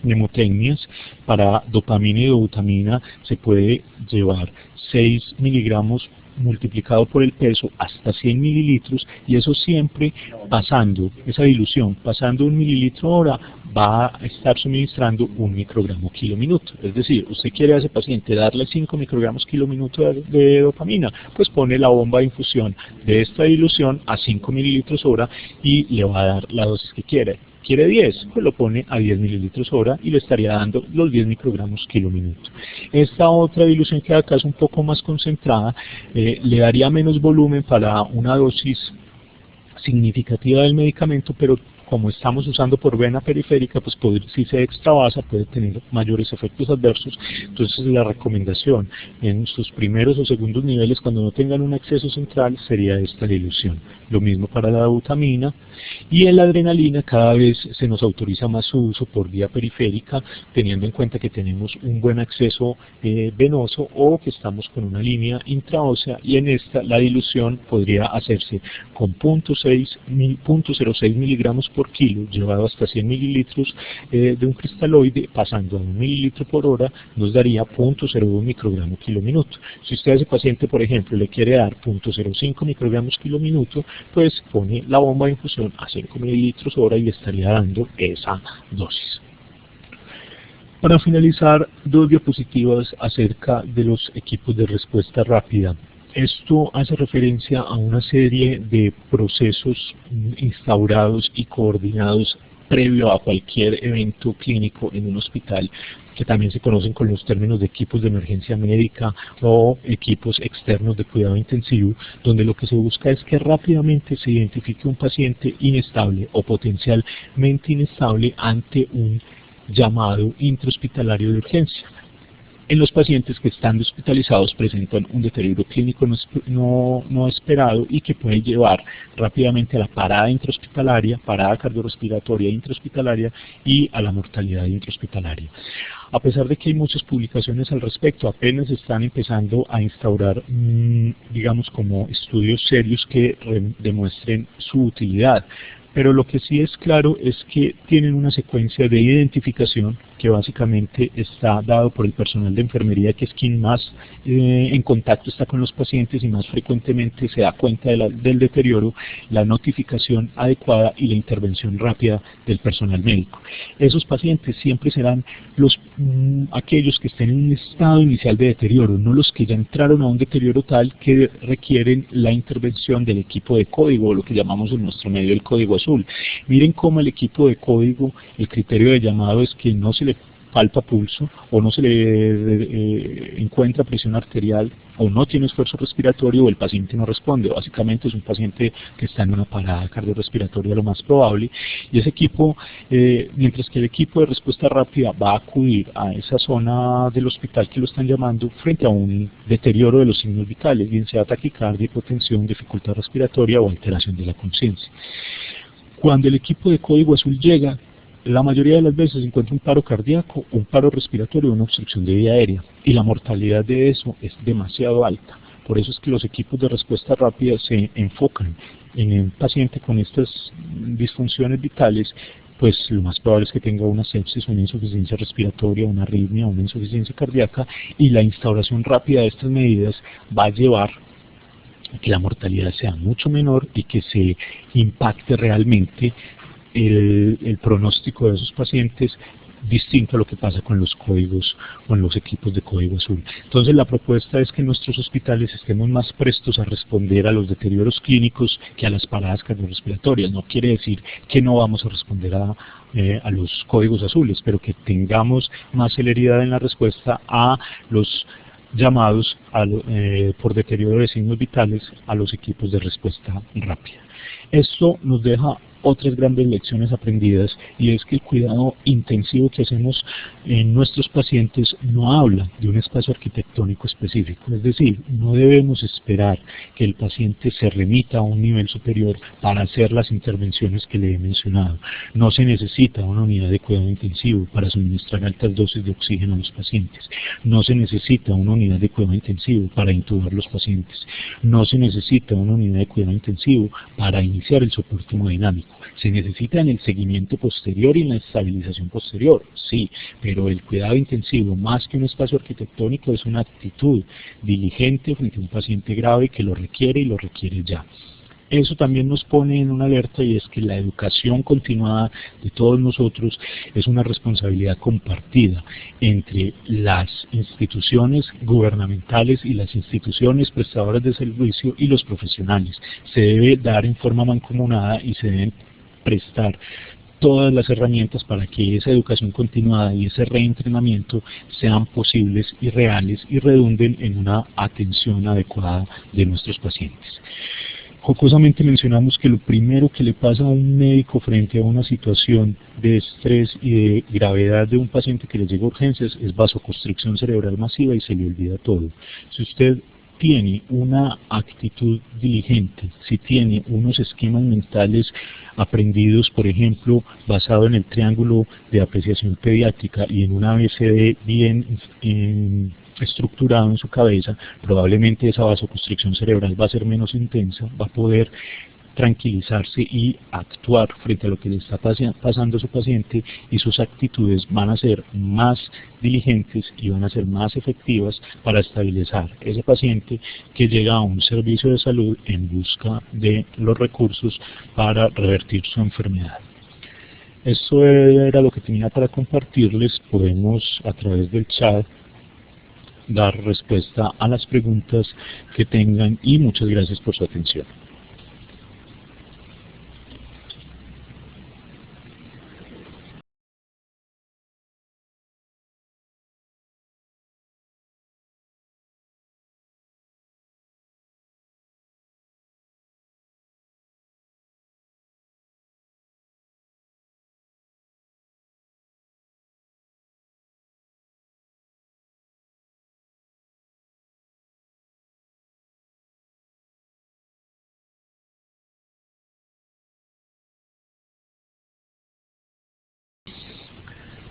mnemotecnias. Para dopamina y dobutamina se puede llevar 6 miligramos multiplicado por el peso hasta 100 mililitros, y eso siempre pasando, esa dilución, pasando 1 mililitro hora, va a estar suministrando 1 microgramo kilo minuto. Es decir, usted quiere a ese paciente darle 5 microgramos kilo minuto de dopamina, pues pone la bomba de infusión de esta dilución a 5 mililitros hora y le va a dar la dosis que quiere. ¿Quiere 10? Pues lo pone a 10 mililitros hora y le estaría dando los 10 microgramos kilo minuto. Esta otra dilución, que acá es un poco más concentrada, le daría menos volumen para una dosis significativa del medicamento, pero como estamos usando por vena periférica, pues si se extravasa puede tener mayores efectos adversos. Entonces la recomendación en sus primeros o segundos niveles, cuando no tengan un acceso central, sería esta dilución. Lo mismo para la butamina, y en la adrenalina cada vez se nos autoriza más su uso por vía periférica, teniendo en cuenta que tenemos un buen acceso venoso o que estamos con una línea intraósea, y en esta la dilución podría hacerse con 0.06 miligramos por kilo, llevado hasta 100 mililitros de un cristaloide, pasando a 1 mililitro por hora, nos daría 0.01 microgramo kilo minuto. Si usted a ese paciente, por ejemplo, le quiere dar 0.05 microgramos kilo minuto, pues pone la bomba de infusión a 5 mililitros hora y le estaría dando esa dosis. Para finalizar, 2 diapositivas acerca de los equipos de respuesta rápida. Esto hace referencia a una serie de procesos instaurados y coordinados previo a cualquier evento clínico en un hospital, que también se conocen con los términos de equipos de emergencia médica o equipos externos de cuidado intensivo, donde lo que se busca es que rápidamente se identifique un paciente inestable o potencialmente inestable ante un llamado intrahospitalario de urgencia. En los pacientes que están hospitalizados presentan un deterioro clínico no esperado y que puede llevar rápidamente a la parada intrahospitalaria, parada cardiorrespiratoria intrahospitalaria y a la mortalidad intrahospitalaria. A pesar de que hay muchas publicaciones al respecto, apenas están empezando a instaurar, digamos, como estudios serios que demuestren su utilidad. Pero lo que sí es claro es que tienen una secuencia de identificación que básicamente está dado por el personal de enfermería, que es quien más en contacto está con los pacientes y más frecuentemente se da cuenta del deterioro, la notificación adecuada y la intervención rápida del personal médico. Esos pacientes siempre serán aquellos que estén en un estado inicial de deterioro, no los que ya entraron a un deterioro tal que requieren la intervención del equipo de código, lo que llamamos en nuestro medio el código azul. Miren cómo el equipo de código, el criterio de llamado es que no se le palpa pulso, o no se le encuentra presión arterial, o no tiene esfuerzo respiratorio, o el paciente no responde. Básicamente es un paciente que está en una parada cardiorrespiratoria, lo más probable, y ese equipo, mientras que el equipo de respuesta rápida va a acudir a esa zona del hospital que lo están llamando frente a un deterioro de los signos vitales, bien sea taquicardia, hipotensión, dificultad respiratoria o alteración de la conciencia. Cuando el equipo de código azul llega, la mayoría de las veces se encuentra un paro cardíaco, un paro respiratorio o una obstrucción de vía aérea, y la mortalidad de eso es demasiado alta. Por eso es que los equipos de respuesta rápida se enfocan en un paciente con estas disfunciones vitales, pues lo más probable es que tenga una sepsis, una insuficiencia respiratoria, una arritmia, una insuficiencia cardíaca, y la instauración rápida de estas medidas va a llevar a que la mortalidad sea mucho menor y que se impacte realmente el pronóstico de esos pacientes distinto a lo que pasa con los códigos, con los equipos de código azul. Entonces la propuesta es que nuestros hospitales estemos más prestos a responder a los deterioros clínicos que a las paradas cardiorrespiratorias. No quiere decir que no vamos a responder a los códigos azules, pero que tengamos más celeridad en la respuesta a los llamados por deterioro de signos vitales a los equipos de respuesta rápida. Esto nos deja otras grandes lecciones aprendidas, y es que el cuidado intensivo que hacemos en nuestros pacientes no habla de un espacio arquitectónico específico, es decir, no debemos esperar que el paciente se remita a un nivel superior para hacer las intervenciones que le he mencionado. No se necesita una unidad de cuidado intensivo para suministrar altas dosis de oxígeno a los pacientes, no se necesita una unidad de cuidado intensivo para intubar los pacientes, no se necesita una unidad de cuidado intensivo para iniciar el soporte hemodinámico. Se necesita en el seguimiento posterior y en la estabilización posterior, sí, pero el cuidado intensivo, más que un espacio arquitectónico, es una actitud diligente frente a un paciente grave que lo requiere y lo requiere ya. Eso también nos pone en una alerta, y es que la educación continuada de todos nosotros es una responsabilidad compartida entre las instituciones gubernamentales y las instituciones prestadoras de servicio y los profesionales. Se debe dar en forma mancomunada y se deben prestar todas las herramientas para que esa educación continuada y ese reentrenamiento sean posibles y reales y redunden en una atención adecuada de nuestros pacientes. Jocosamente mencionamos que lo primero que le pasa a un médico frente a una situación de estrés y de gravedad de un paciente que le llega a urgencias es vasoconstricción cerebral masiva y se le olvida todo. Si usted tiene una actitud diligente, si tiene unos esquemas mentales aprendidos, por ejemplo, basado en el triángulo de apreciación pediátrica y en un ABCD bien estructurado en su cabeza, probablemente esa vasoconstricción cerebral va a ser menos intensa, va a poder tranquilizarse y actuar frente a lo que le está pasando a su paciente, y sus actitudes van a ser más diligentes y van a ser más efectivas para estabilizar ese paciente que llega a un servicio de salud en busca de los recursos para revertir su enfermedad. Eso era lo que tenía para compartirles. Podemos a través del chat dar respuesta a las preguntas que tengan, y muchas gracias por su atención.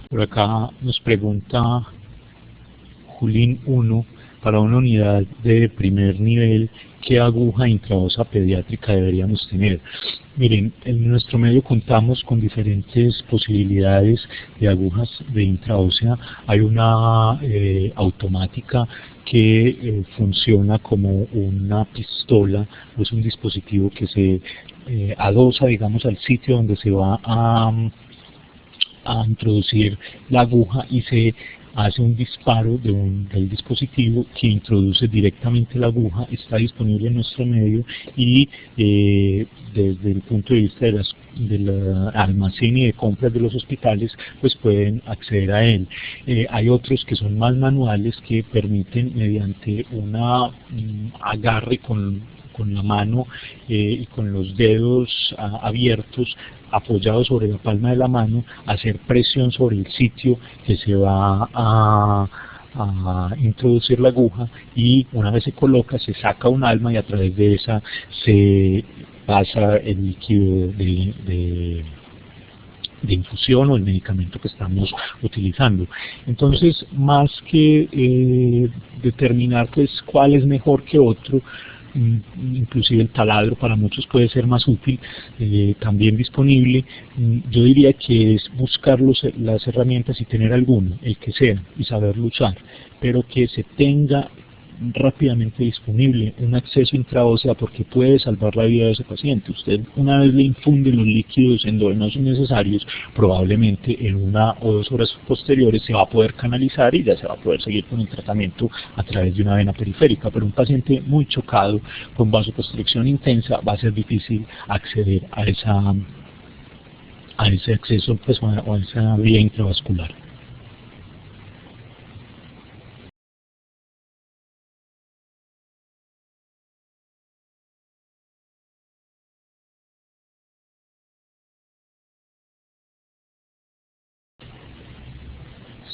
Por acá nos pregunta Julín 1, para una unidad de primer nivel, ¿qué aguja intravenosa pediátrica deberíamos tener? Miren, en nuestro medio contamos con diferentes posibilidades de agujas de intraósea. Hay una automática que funciona como una pistola, es un dispositivo que se adosa, digamos, al sitio donde se va a introducir la aguja, y se hace un disparo del dispositivo que introduce directamente la aguja. Está disponible en nuestro medio, y desde el punto de vista del almacén y de compras de los hospitales, pues pueden acceder a él. Hay otros que son más manuales, que permiten, mediante una agarre con la mano y con los dedos abiertos, apoyados sobre la palma de la mano, hacer presión sobre el sitio que se va a introducir la aguja, y una vez se coloca, se saca un alma, y a través de esa se pasa el líquido de infusión o el medicamento que estamos utilizando. Entonces, más que determinar pues cuál es mejor que otro, inclusive el taladro para muchos puede ser más útil, también disponible. Yo diría que es buscar las herramientas y tener alguno, el que sea, y saberlo usar, pero que se tenga rápidamente disponible, un acceso intraósea porque puede salvar la vida de ese paciente. Usted una vez le infunde los líquidos endógenos necesarios, probablemente en 1 o 2 horas posteriores se va a poder canalizar y ya se va a poder seguir con el tratamiento a través de una vena periférica. Pero un paciente muy chocado con vasoconstricción intensa va a ser difícil acceder a ese acceso, pues, o a esa vía intravascular.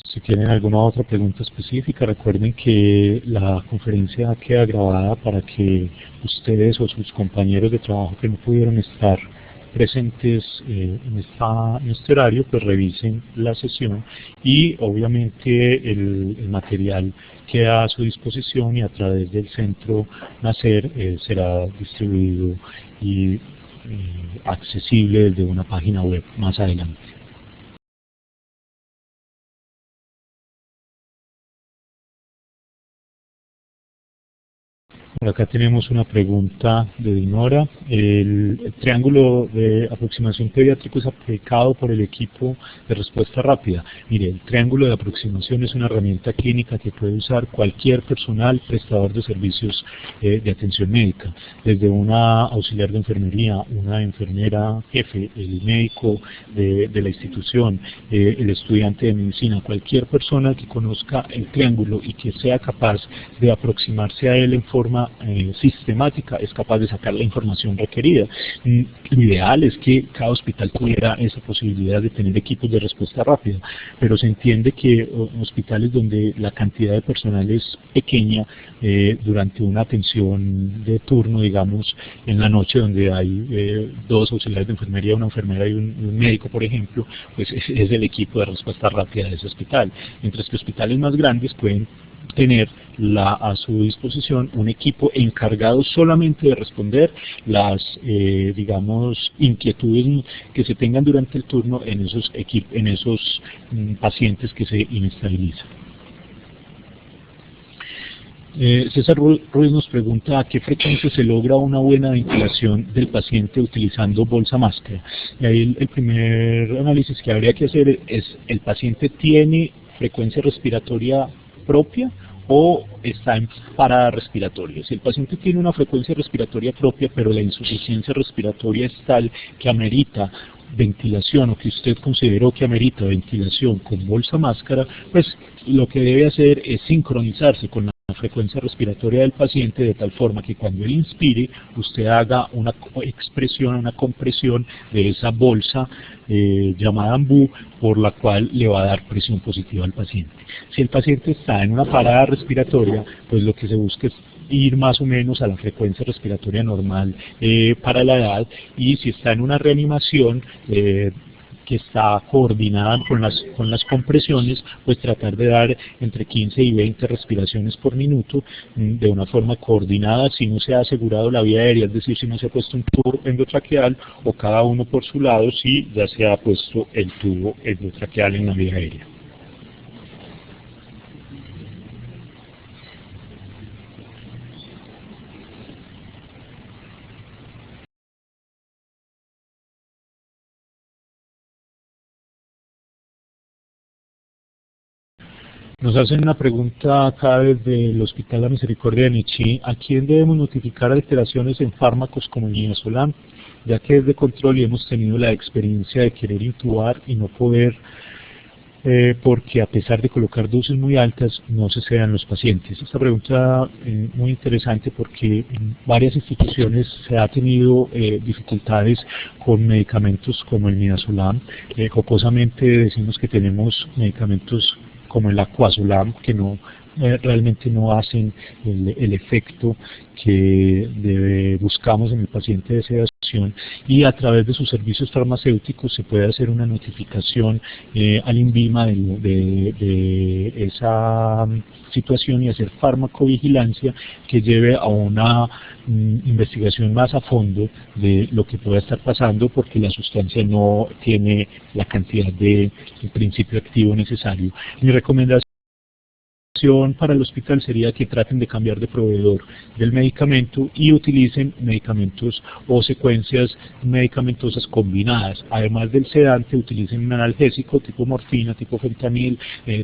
Si tienen alguna otra pregunta específica, recuerden que la conferencia queda grabada para que ustedes o sus compañeros de trabajo que no pudieron estar presentes en este horario, pues revisen la sesión y obviamente el material queda a su disposición y a través del centro Nacer será distribuido y accesible desde una página web más adelante. Por acá tenemos una pregunta de Dinora. El triángulo de aproximación pediátrico es aplicado por el equipo de respuesta rápida. Mire, el triángulo de aproximación es una herramienta clínica que puede usar cualquier personal prestador de servicios de atención médica, desde una auxiliar de enfermería, una enfermera jefe, el médico de la institución, el estudiante de medicina, cualquier persona que conozca el triángulo y que sea capaz de aproximarse a él en forma sistemática es capaz de sacar la información requerida. Lo ideal es que cada hospital tuviera esa posibilidad de tener equipos de respuesta rápida, pero se entiende que hospitales donde la cantidad de personal es pequeña, durante una atención de turno, digamos, en la noche donde hay 2 auxiliares de enfermería, una enfermera y un médico, por ejemplo, pues es el equipo de respuesta rápida de ese hospital, mientras que hospitales más grandes pueden tener a su disposición un equipo encargado solamente de responder las, digamos, inquietudes que se tengan durante el turno en esos pacientes que se inestabilizan. César Ruiz nos pregunta a qué frecuencia se logra una buena ventilación del paciente utilizando bolsa máscara. Y ahí el primer análisis que habría que hacer es: ¿el paciente tiene frecuencia respiratoria propia o está en parada respiratoria? Si el paciente tiene una frecuencia respiratoria propia, pero la insuficiencia respiratoria es tal que amerita ventilación o que usted consideró que amerita ventilación con bolsa máscara, pues lo que debe hacer es sincronizarse con la frecuencia respiratoria del paciente de tal forma que cuando él inspire usted haga una expresión, una compresión de esa bolsa llamada ambú, por la cual le va a dar presión positiva al paciente. Si el paciente está en una parada respiratoria, pues lo que se busca es ir más o menos a la frecuencia respiratoria normal para la edad, y si está en una reanimación que está coordinada con las compresiones, pues tratar de dar entre 15 y 20 respiraciones por minuto de una forma coordinada, si no se ha asegurado la vía aérea, es decir, si no se ha puesto un tubo endotraqueal o cada uno por su lado, si ya se ha puesto el tubo endotraqueal en la vía aérea. Nos hacen una pregunta acá desde el Hospital La Misericordia de Nichí: ¿a quién debemos notificar alteraciones en fármacos como el midazolam, ya que es de control y hemos tenido la experiencia de querer intubar y no poder, porque a pesar de colocar dosis muy altas no se sedan los pacientes? Esta pregunta es muy interesante porque en varias instituciones se ha tenido dificultades con medicamentos como el midazolam. Jocosamente decimos que tenemos medicamentos como el Aquazolam, que realmente no hacen el efecto que buscamos en el paciente de sedación, y a través de sus servicios farmacéuticos se puede hacer una notificación al INVIMA de esa situación y hacer farmacovigilancia que lleve a una investigación más a fondo de lo que pueda estar pasando, porque la sustancia no tiene la cantidad de principio activo necesario. Mi recomendación recomendación para el hospital sería que traten de cambiar de proveedor del medicamento y utilicen medicamentos o secuencias medicamentosas combinadas. Además del sedante, utilicen un analgésico tipo morfina, tipo fentanil,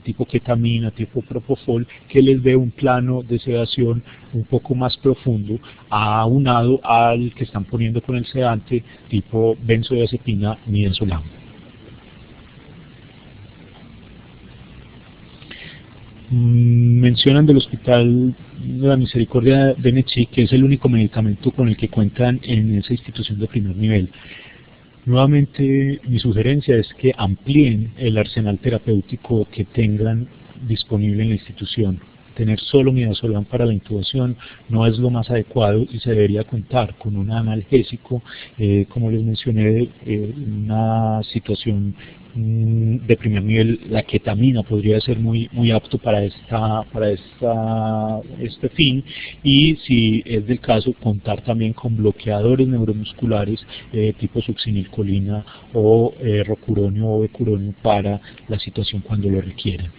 tipo ketamina, tipo propofol, que les dé un plano de sedación un poco más profundo, aunado al que están poniendo con el sedante tipo benzodiazepina midazolam. Mencionan del Hospital de la Misericordia de Nechy que es el único medicamento con el que cuentan en esa institución de primer nivel. Nuevamente, mi sugerencia es que amplíen el arsenal terapéutico que tengan disponible en la institución. Tener solo midazolam para la intubación no es lo más adecuado y se debería contar con un analgésico, como les mencioné, una situación de primer nivel. La ketamina podría ser muy apto para este fin, y si es del caso, contar también con bloqueadores neuromusculares tipo succinilcolina o rocuronio o becuronio para la situación cuando lo requieran.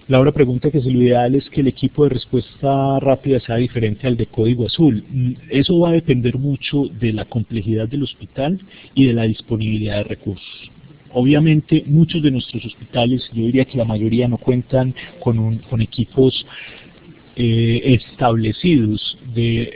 Laura pregunta que si lo ideal es que el equipo de respuesta rápida sea diferente al de código azul. Eso va a depender mucho de la complejidad del hospital y de la disponibilidad de recursos. Obviamente muchos de nuestros hospitales, yo diría que la mayoría, no cuentan con equipos establecidos de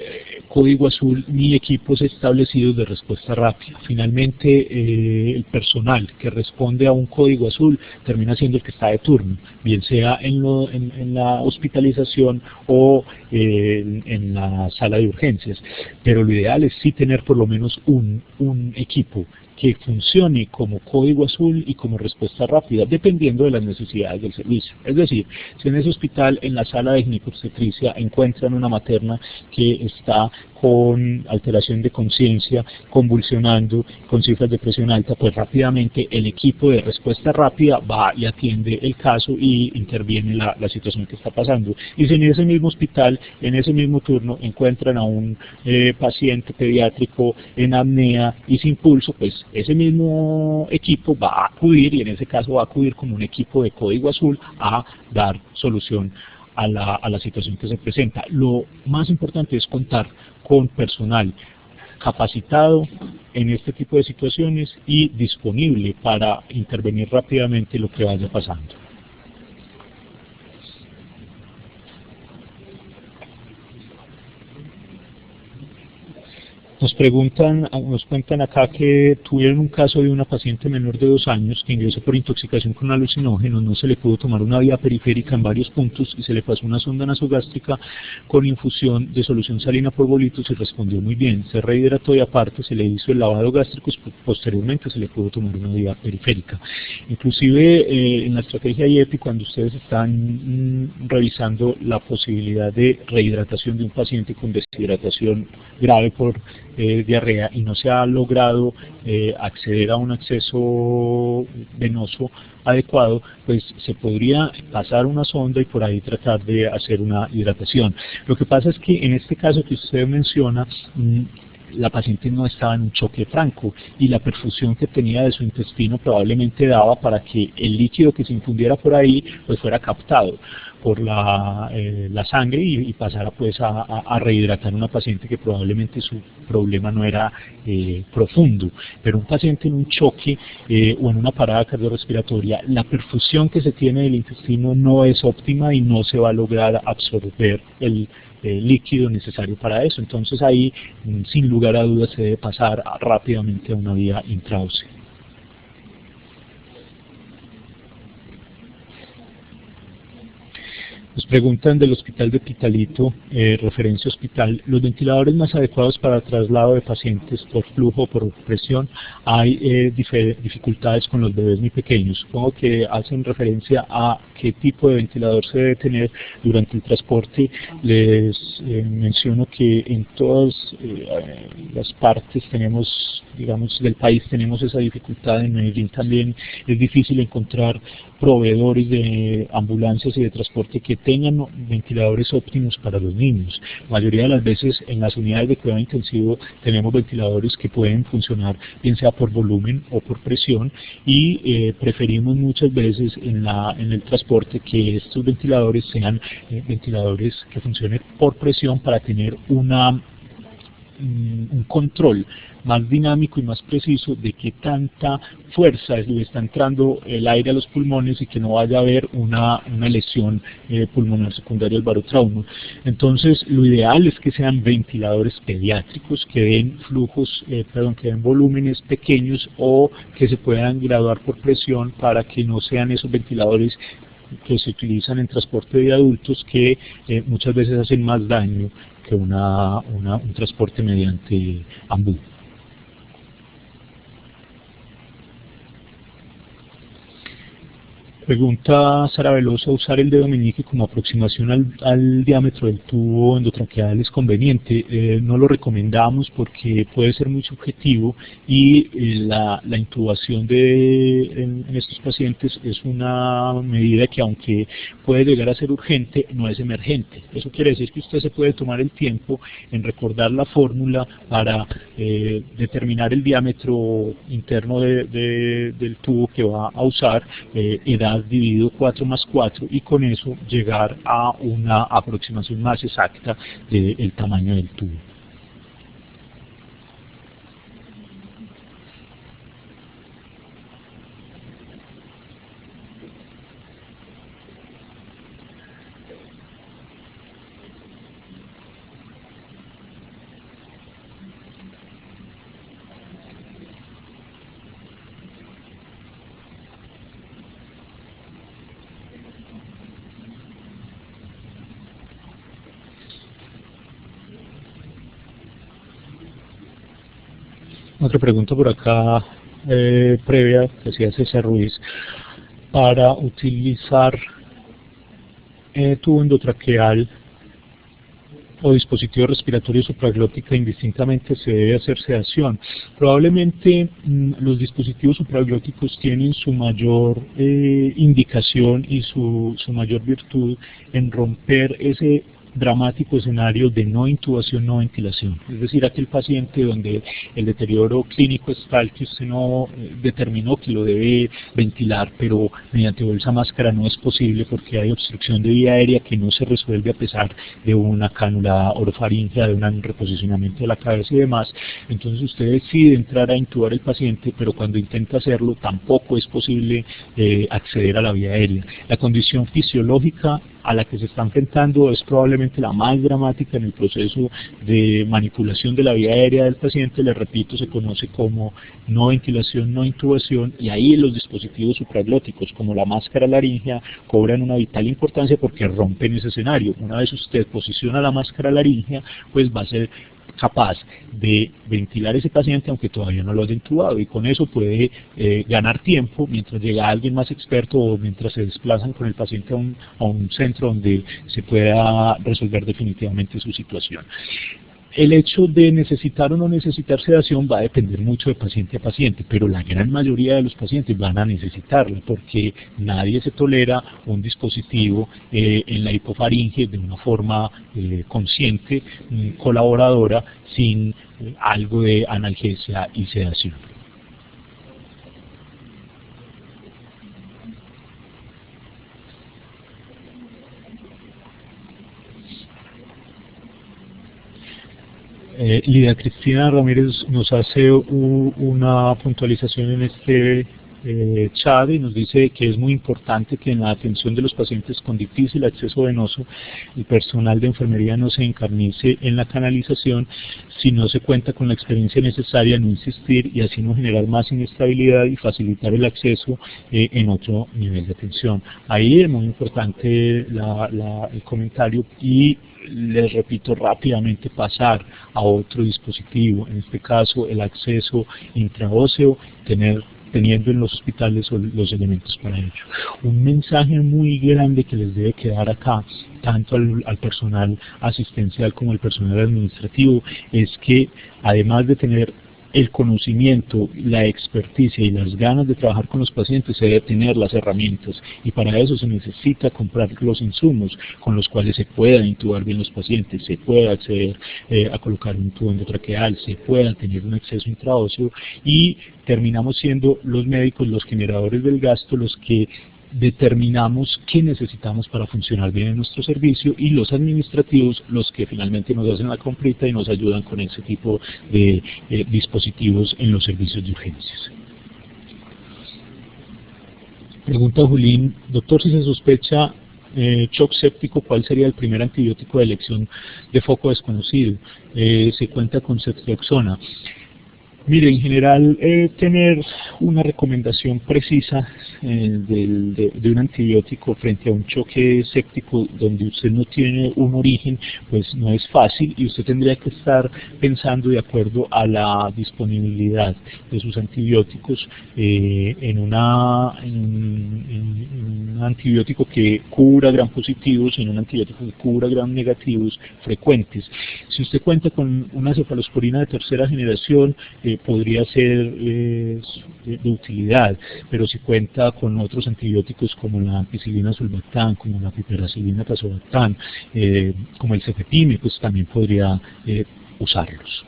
código azul ni equipos establecidos de respuesta rápida. Finalmente el personal que responde a un código azul termina siendo el que está de turno, bien sea en la hospitalización o en la sala de urgencias, pero lo ideal es sí tener por lo menos un equipo que funcione como código azul y como respuesta rápida, dependiendo de las necesidades del servicio. Es decir, si en ese hospital, en la sala de ginecobstetricia, encuentran una materna que está con alteración de conciencia, convulsionando, con cifras de presión alta, pues rápidamente el equipo de respuesta rápida va y atiende el caso y interviene la situación que está pasando. Y si en ese mismo hospital, en ese mismo turno, encuentran a un paciente pediátrico en apnea y sin pulso, pues ese mismo equipo va a acudir, y en ese caso va a acudir como un equipo de código azul a dar solución a la situación que se presenta. Lo más importante es contar con personal capacitado en este tipo de situaciones y disponible para intervenir rápidamente lo que vaya pasando. Nos cuentan acá que tuvieron un caso de una paciente menor de 2 años que ingresó por intoxicación con alucinógenos. No se le pudo tomar una vía periférica en varios puntos y se le pasó una sonda nasogástrica con infusión de solución salina por bolitos y respondió muy bien. Se rehidrató y aparte se le hizo el lavado gástrico, posteriormente se le pudo tomar una vía periférica. Inclusive en la estrategia IEPI, cuando ustedes están revisando la posibilidad de rehidratación de un paciente con deshidratación grave por diarrea y no se ha logrado acceder a un acceso venoso adecuado, pues se podría pasar una sonda y por ahí tratar de hacer una hidratación. Lo que pasa es que en este caso que usted menciona, la paciente no estaba en un choque franco y la perfusión que tenía de su intestino probablemente daba para que el líquido que se infundiera por ahí pues fuera captado por la sangre y pasara pues a rehidratar a una paciente que probablemente su problema no era profundo. Pero un paciente en un choque o en una parada cardiorrespiratoria, la perfusión que se tiene del intestino no es óptima y no se va a lograr absorber el líquido necesario para eso. Entonces ahí, sin lugar a dudas, se debe pasar rápidamente a una vía intraósea. Nos preguntan del hospital de Pitalito, referencia hospital, los ventiladores más adecuados para traslado de pacientes por flujo o por presión. Hay dificultades con los bebés muy pequeños. Supongo que hacen referencia a qué tipo de ventilador se debe tener durante el transporte. Les menciono que en todas las partes tenemos, digamos, del país tenemos esa dificultad. En Medellín también es difícil encontrar proveedores de ambulancias y de transporte que tengan ventiladores óptimos para los niños. La mayoría de las veces en las unidades de cuidado intensivo tenemos ventiladores que pueden funcionar bien sea por volumen o por presión, y preferimos muchas veces en el transporte que estos ventiladores sean ventiladores que funcionen por presión para tener un control más dinámico y más preciso de qué tanta fuerza le está entrando el aire a los pulmones y que no vaya a haber una lesión pulmonar secundaria al barotrauma. Entonces, lo ideal es que sean ventiladores pediátricos, que den que den volúmenes pequeños o que se puedan graduar por presión para que no sean esos ventiladores que se utilizan en transporte de adultos que muchas veces hacen más daño que un transporte mediante ambú. Pregunta Sara Velosa: ¿usar el dedo meñique como aproximación al diámetro del tubo endotraqueal es conveniente? No lo recomendamos porque puede ser muy subjetivo y la intubación en estos pacientes es una medida que, aunque puede llegar a ser urgente, no es emergente. Eso quiere decir que usted se puede tomar el tiempo en recordar la fórmula para determinar el diámetro interno del tubo que va a usar, edad dividido 4 más 4, y con eso llegar a una aproximación más exacta del tamaño del tubo. Otra pregunta por acá previa que hacía César Ruiz: para utilizar tubo endotraqueal o dispositivo respiratorio supraglótica indistintamente se debe hacer sedación. Probablemente los dispositivos supraglóticos tienen su mayor indicación y su mayor virtud en romper ese dramático escenario de no intubación, no ventilación. Es decir, aquel paciente donde el deterioro clínico es tal que usted no determinó que lo debe ventilar, pero mediante bolsa máscara no es posible porque hay obstrucción de vía aérea que no se resuelve a pesar de una cánula orofaríngea, de un reposicionamiento de la cabeza y demás. Entonces usted decide entrar a intubar el paciente, pero cuando intenta hacerlo tampoco es posible acceder a la vía aérea. La condición fisiológica a la que se está enfrentando es probablemente la más dramática en el proceso de manipulación de la vía aérea del paciente. Les repito, se conoce como no ventilación, no intubación, y ahí los dispositivos supraglóticos como la máscara laríngea cobran una vital importancia porque rompen ese escenario. Una vez usted posiciona la máscara laríngea, pues va a ser capaz de ventilar ese paciente aunque todavía no lo haya intubado, y con eso puede ganar tiempo mientras llega alguien más experto o mientras se desplazan con el paciente a un centro donde se pueda resolver definitivamente su situación. El hecho de necesitar o no necesitar sedación va a depender mucho de paciente a paciente, pero la gran mayoría de los pacientes van a necesitarla porque nadie se tolera un dispositivo en la hipofaringe de una forma consciente, colaboradora, sin algo de analgesia y sedación. Lidia Cristina Ramírez nos hace una puntualización en este chat y nos dice que es muy importante que en la atención de los pacientes con difícil acceso venoso el personal de enfermería no se encarnice en la canalización si no se cuenta con la experiencia necesaria, no insistir y así no generar más inestabilidad y facilitar el acceso en otro nivel de atención. Ahí es muy importante el comentario, y les repito rápidamente, pasar a otro dispositivo, en este caso el acceso intraóseo, teniendo en los hospitales los elementos para ello. Un mensaje muy grande que les debe quedar acá, tanto al personal asistencial como al personal administrativo, es que además de tener el conocimiento, la experticia y las ganas de trabajar con los pacientes, se debe tener las herramientas, y para eso se necesita comprar los insumos con los cuales se pueda intubar bien los pacientes, se pueda acceder a colocar un tubo endotraqueal, se pueda tener un acceso intraóseo, y terminamos siendo los médicos, los generadores del gasto, los que determinamos qué necesitamos para funcionar bien en nuestro servicio, y los administrativos los que finalmente nos hacen la comprita y nos ayudan con ese tipo de dispositivos en los servicios de urgencias. Pregunta Julín: doctor, si se sospecha shock séptico, ¿cuál sería el primer antibiótico de elección de foco desconocido? Se cuenta con ceftriaxona. Mire, en general, tener una recomendación precisa de un antibiótico frente a un choque séptico donde usted no tiene un origen, pues no es fácil, y usted tendría que estar pensando de acuerdo a la disponibilidad de sus antibióticos en un antibiótico que cubra gram positivos, en un antibiótico que cubra gram negativos frecuentes. Si usted cuenta con una cefalosporina de tercera generación, podría ser de utilidad, pero si cuenta con otros antibióticos como la ampicilina sulbactam, como la piperacilina tazobactam, como el cefepime, pues también podría usarlos.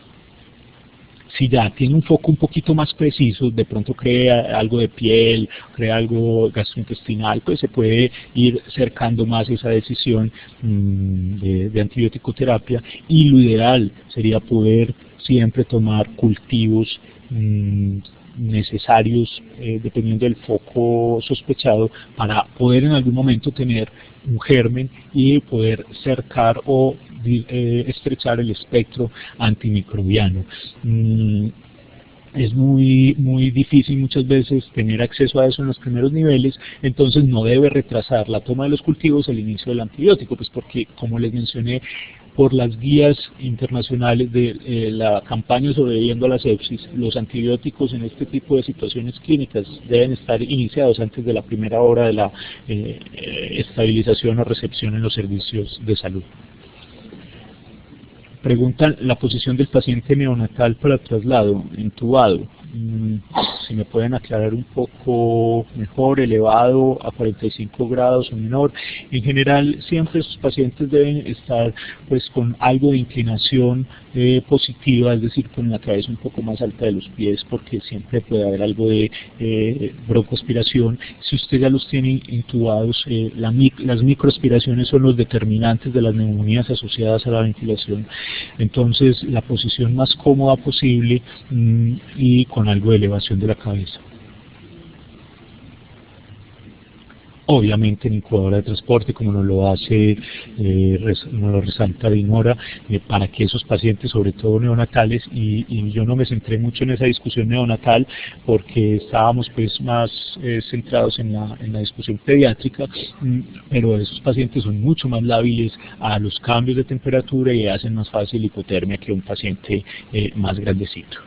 Si ya tiene un foco un poquito más preciso, de pronto crea algo de piel, crea algo gastrointestinal, pues se puede ir cercando más esa decisión de antibiótico terapia, y lo ideal sería poder siempre tomar cultivos necesarios dependiendo del foco sospechado, para poder en algún momento tener un germen y poder cercar o estrechar el espectro antimicrobiano. Es muy difícil muchas veces tener acceso a eso en los primeros niveles, entonces no debe retrasar la toma de los cultivos el inicio del antibiótico, pues porque, como les mencioné, por las guías internacionales de la campaña Sobreviviendo a la Sepsis, los antibióticos en este tipo de situaciones clínicas deben estar iniciados antes de la primera hora de la estabilización o recepción en los servicios de salud. Preguntan la posición del paciente neonatal para traslado, intubado. Si me pueden aclarar un poco mejor, elevado a 45 grados o menor. En general, siempre sus pacientes deben estar pues con algo de inclinación positiva, es decir, con la cabeza un poco más alta de los pies, porque siempre puede haber algo de broncoaspiración. Si usted ya los tiene intubados, las microaspiraciones son los determinantes de las neumonías asociadas a la ventilación. Entonces, la posición más cómoda posible y con algo de elevación de la cabeza. Obviamente en incubadora de transporte, como nos lo hace, nos lo resalta Dinora, para que esos pacientes, sobre todo neonatales, y yo no me centré mucho en esa discusión neonatal porque estábamos pues más centrados en la discusión pediátrica, pero esos pacientes son mucho más lábiles a los cambios de temperatura y hacen más fácil hipotermia que un paciente más grandecito.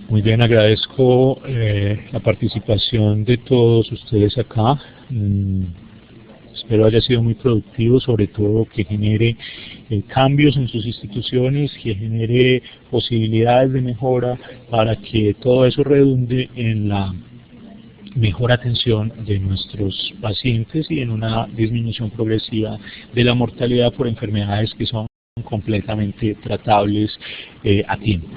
Muy bien, agradezco la participación de todos ustedes acá. Espero haya sido muy productivo, sobre todo que genere cambios en sus instituciones, que genere posibilidades de mejora para que todo eso redunde en la mejor atención de nuestros pacientes y en una disminución progresiva de la mortalidad por enfermedades que son completamente tratables a tiempo.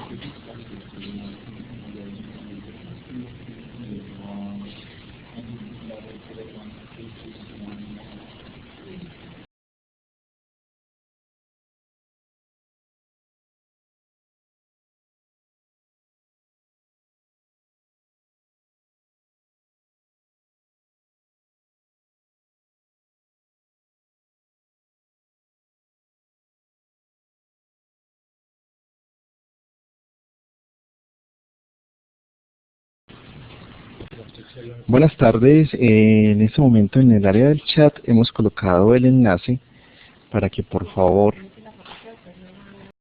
Buenas tardes, en este momento en el área del chat hemos colocado el enlace para que por favor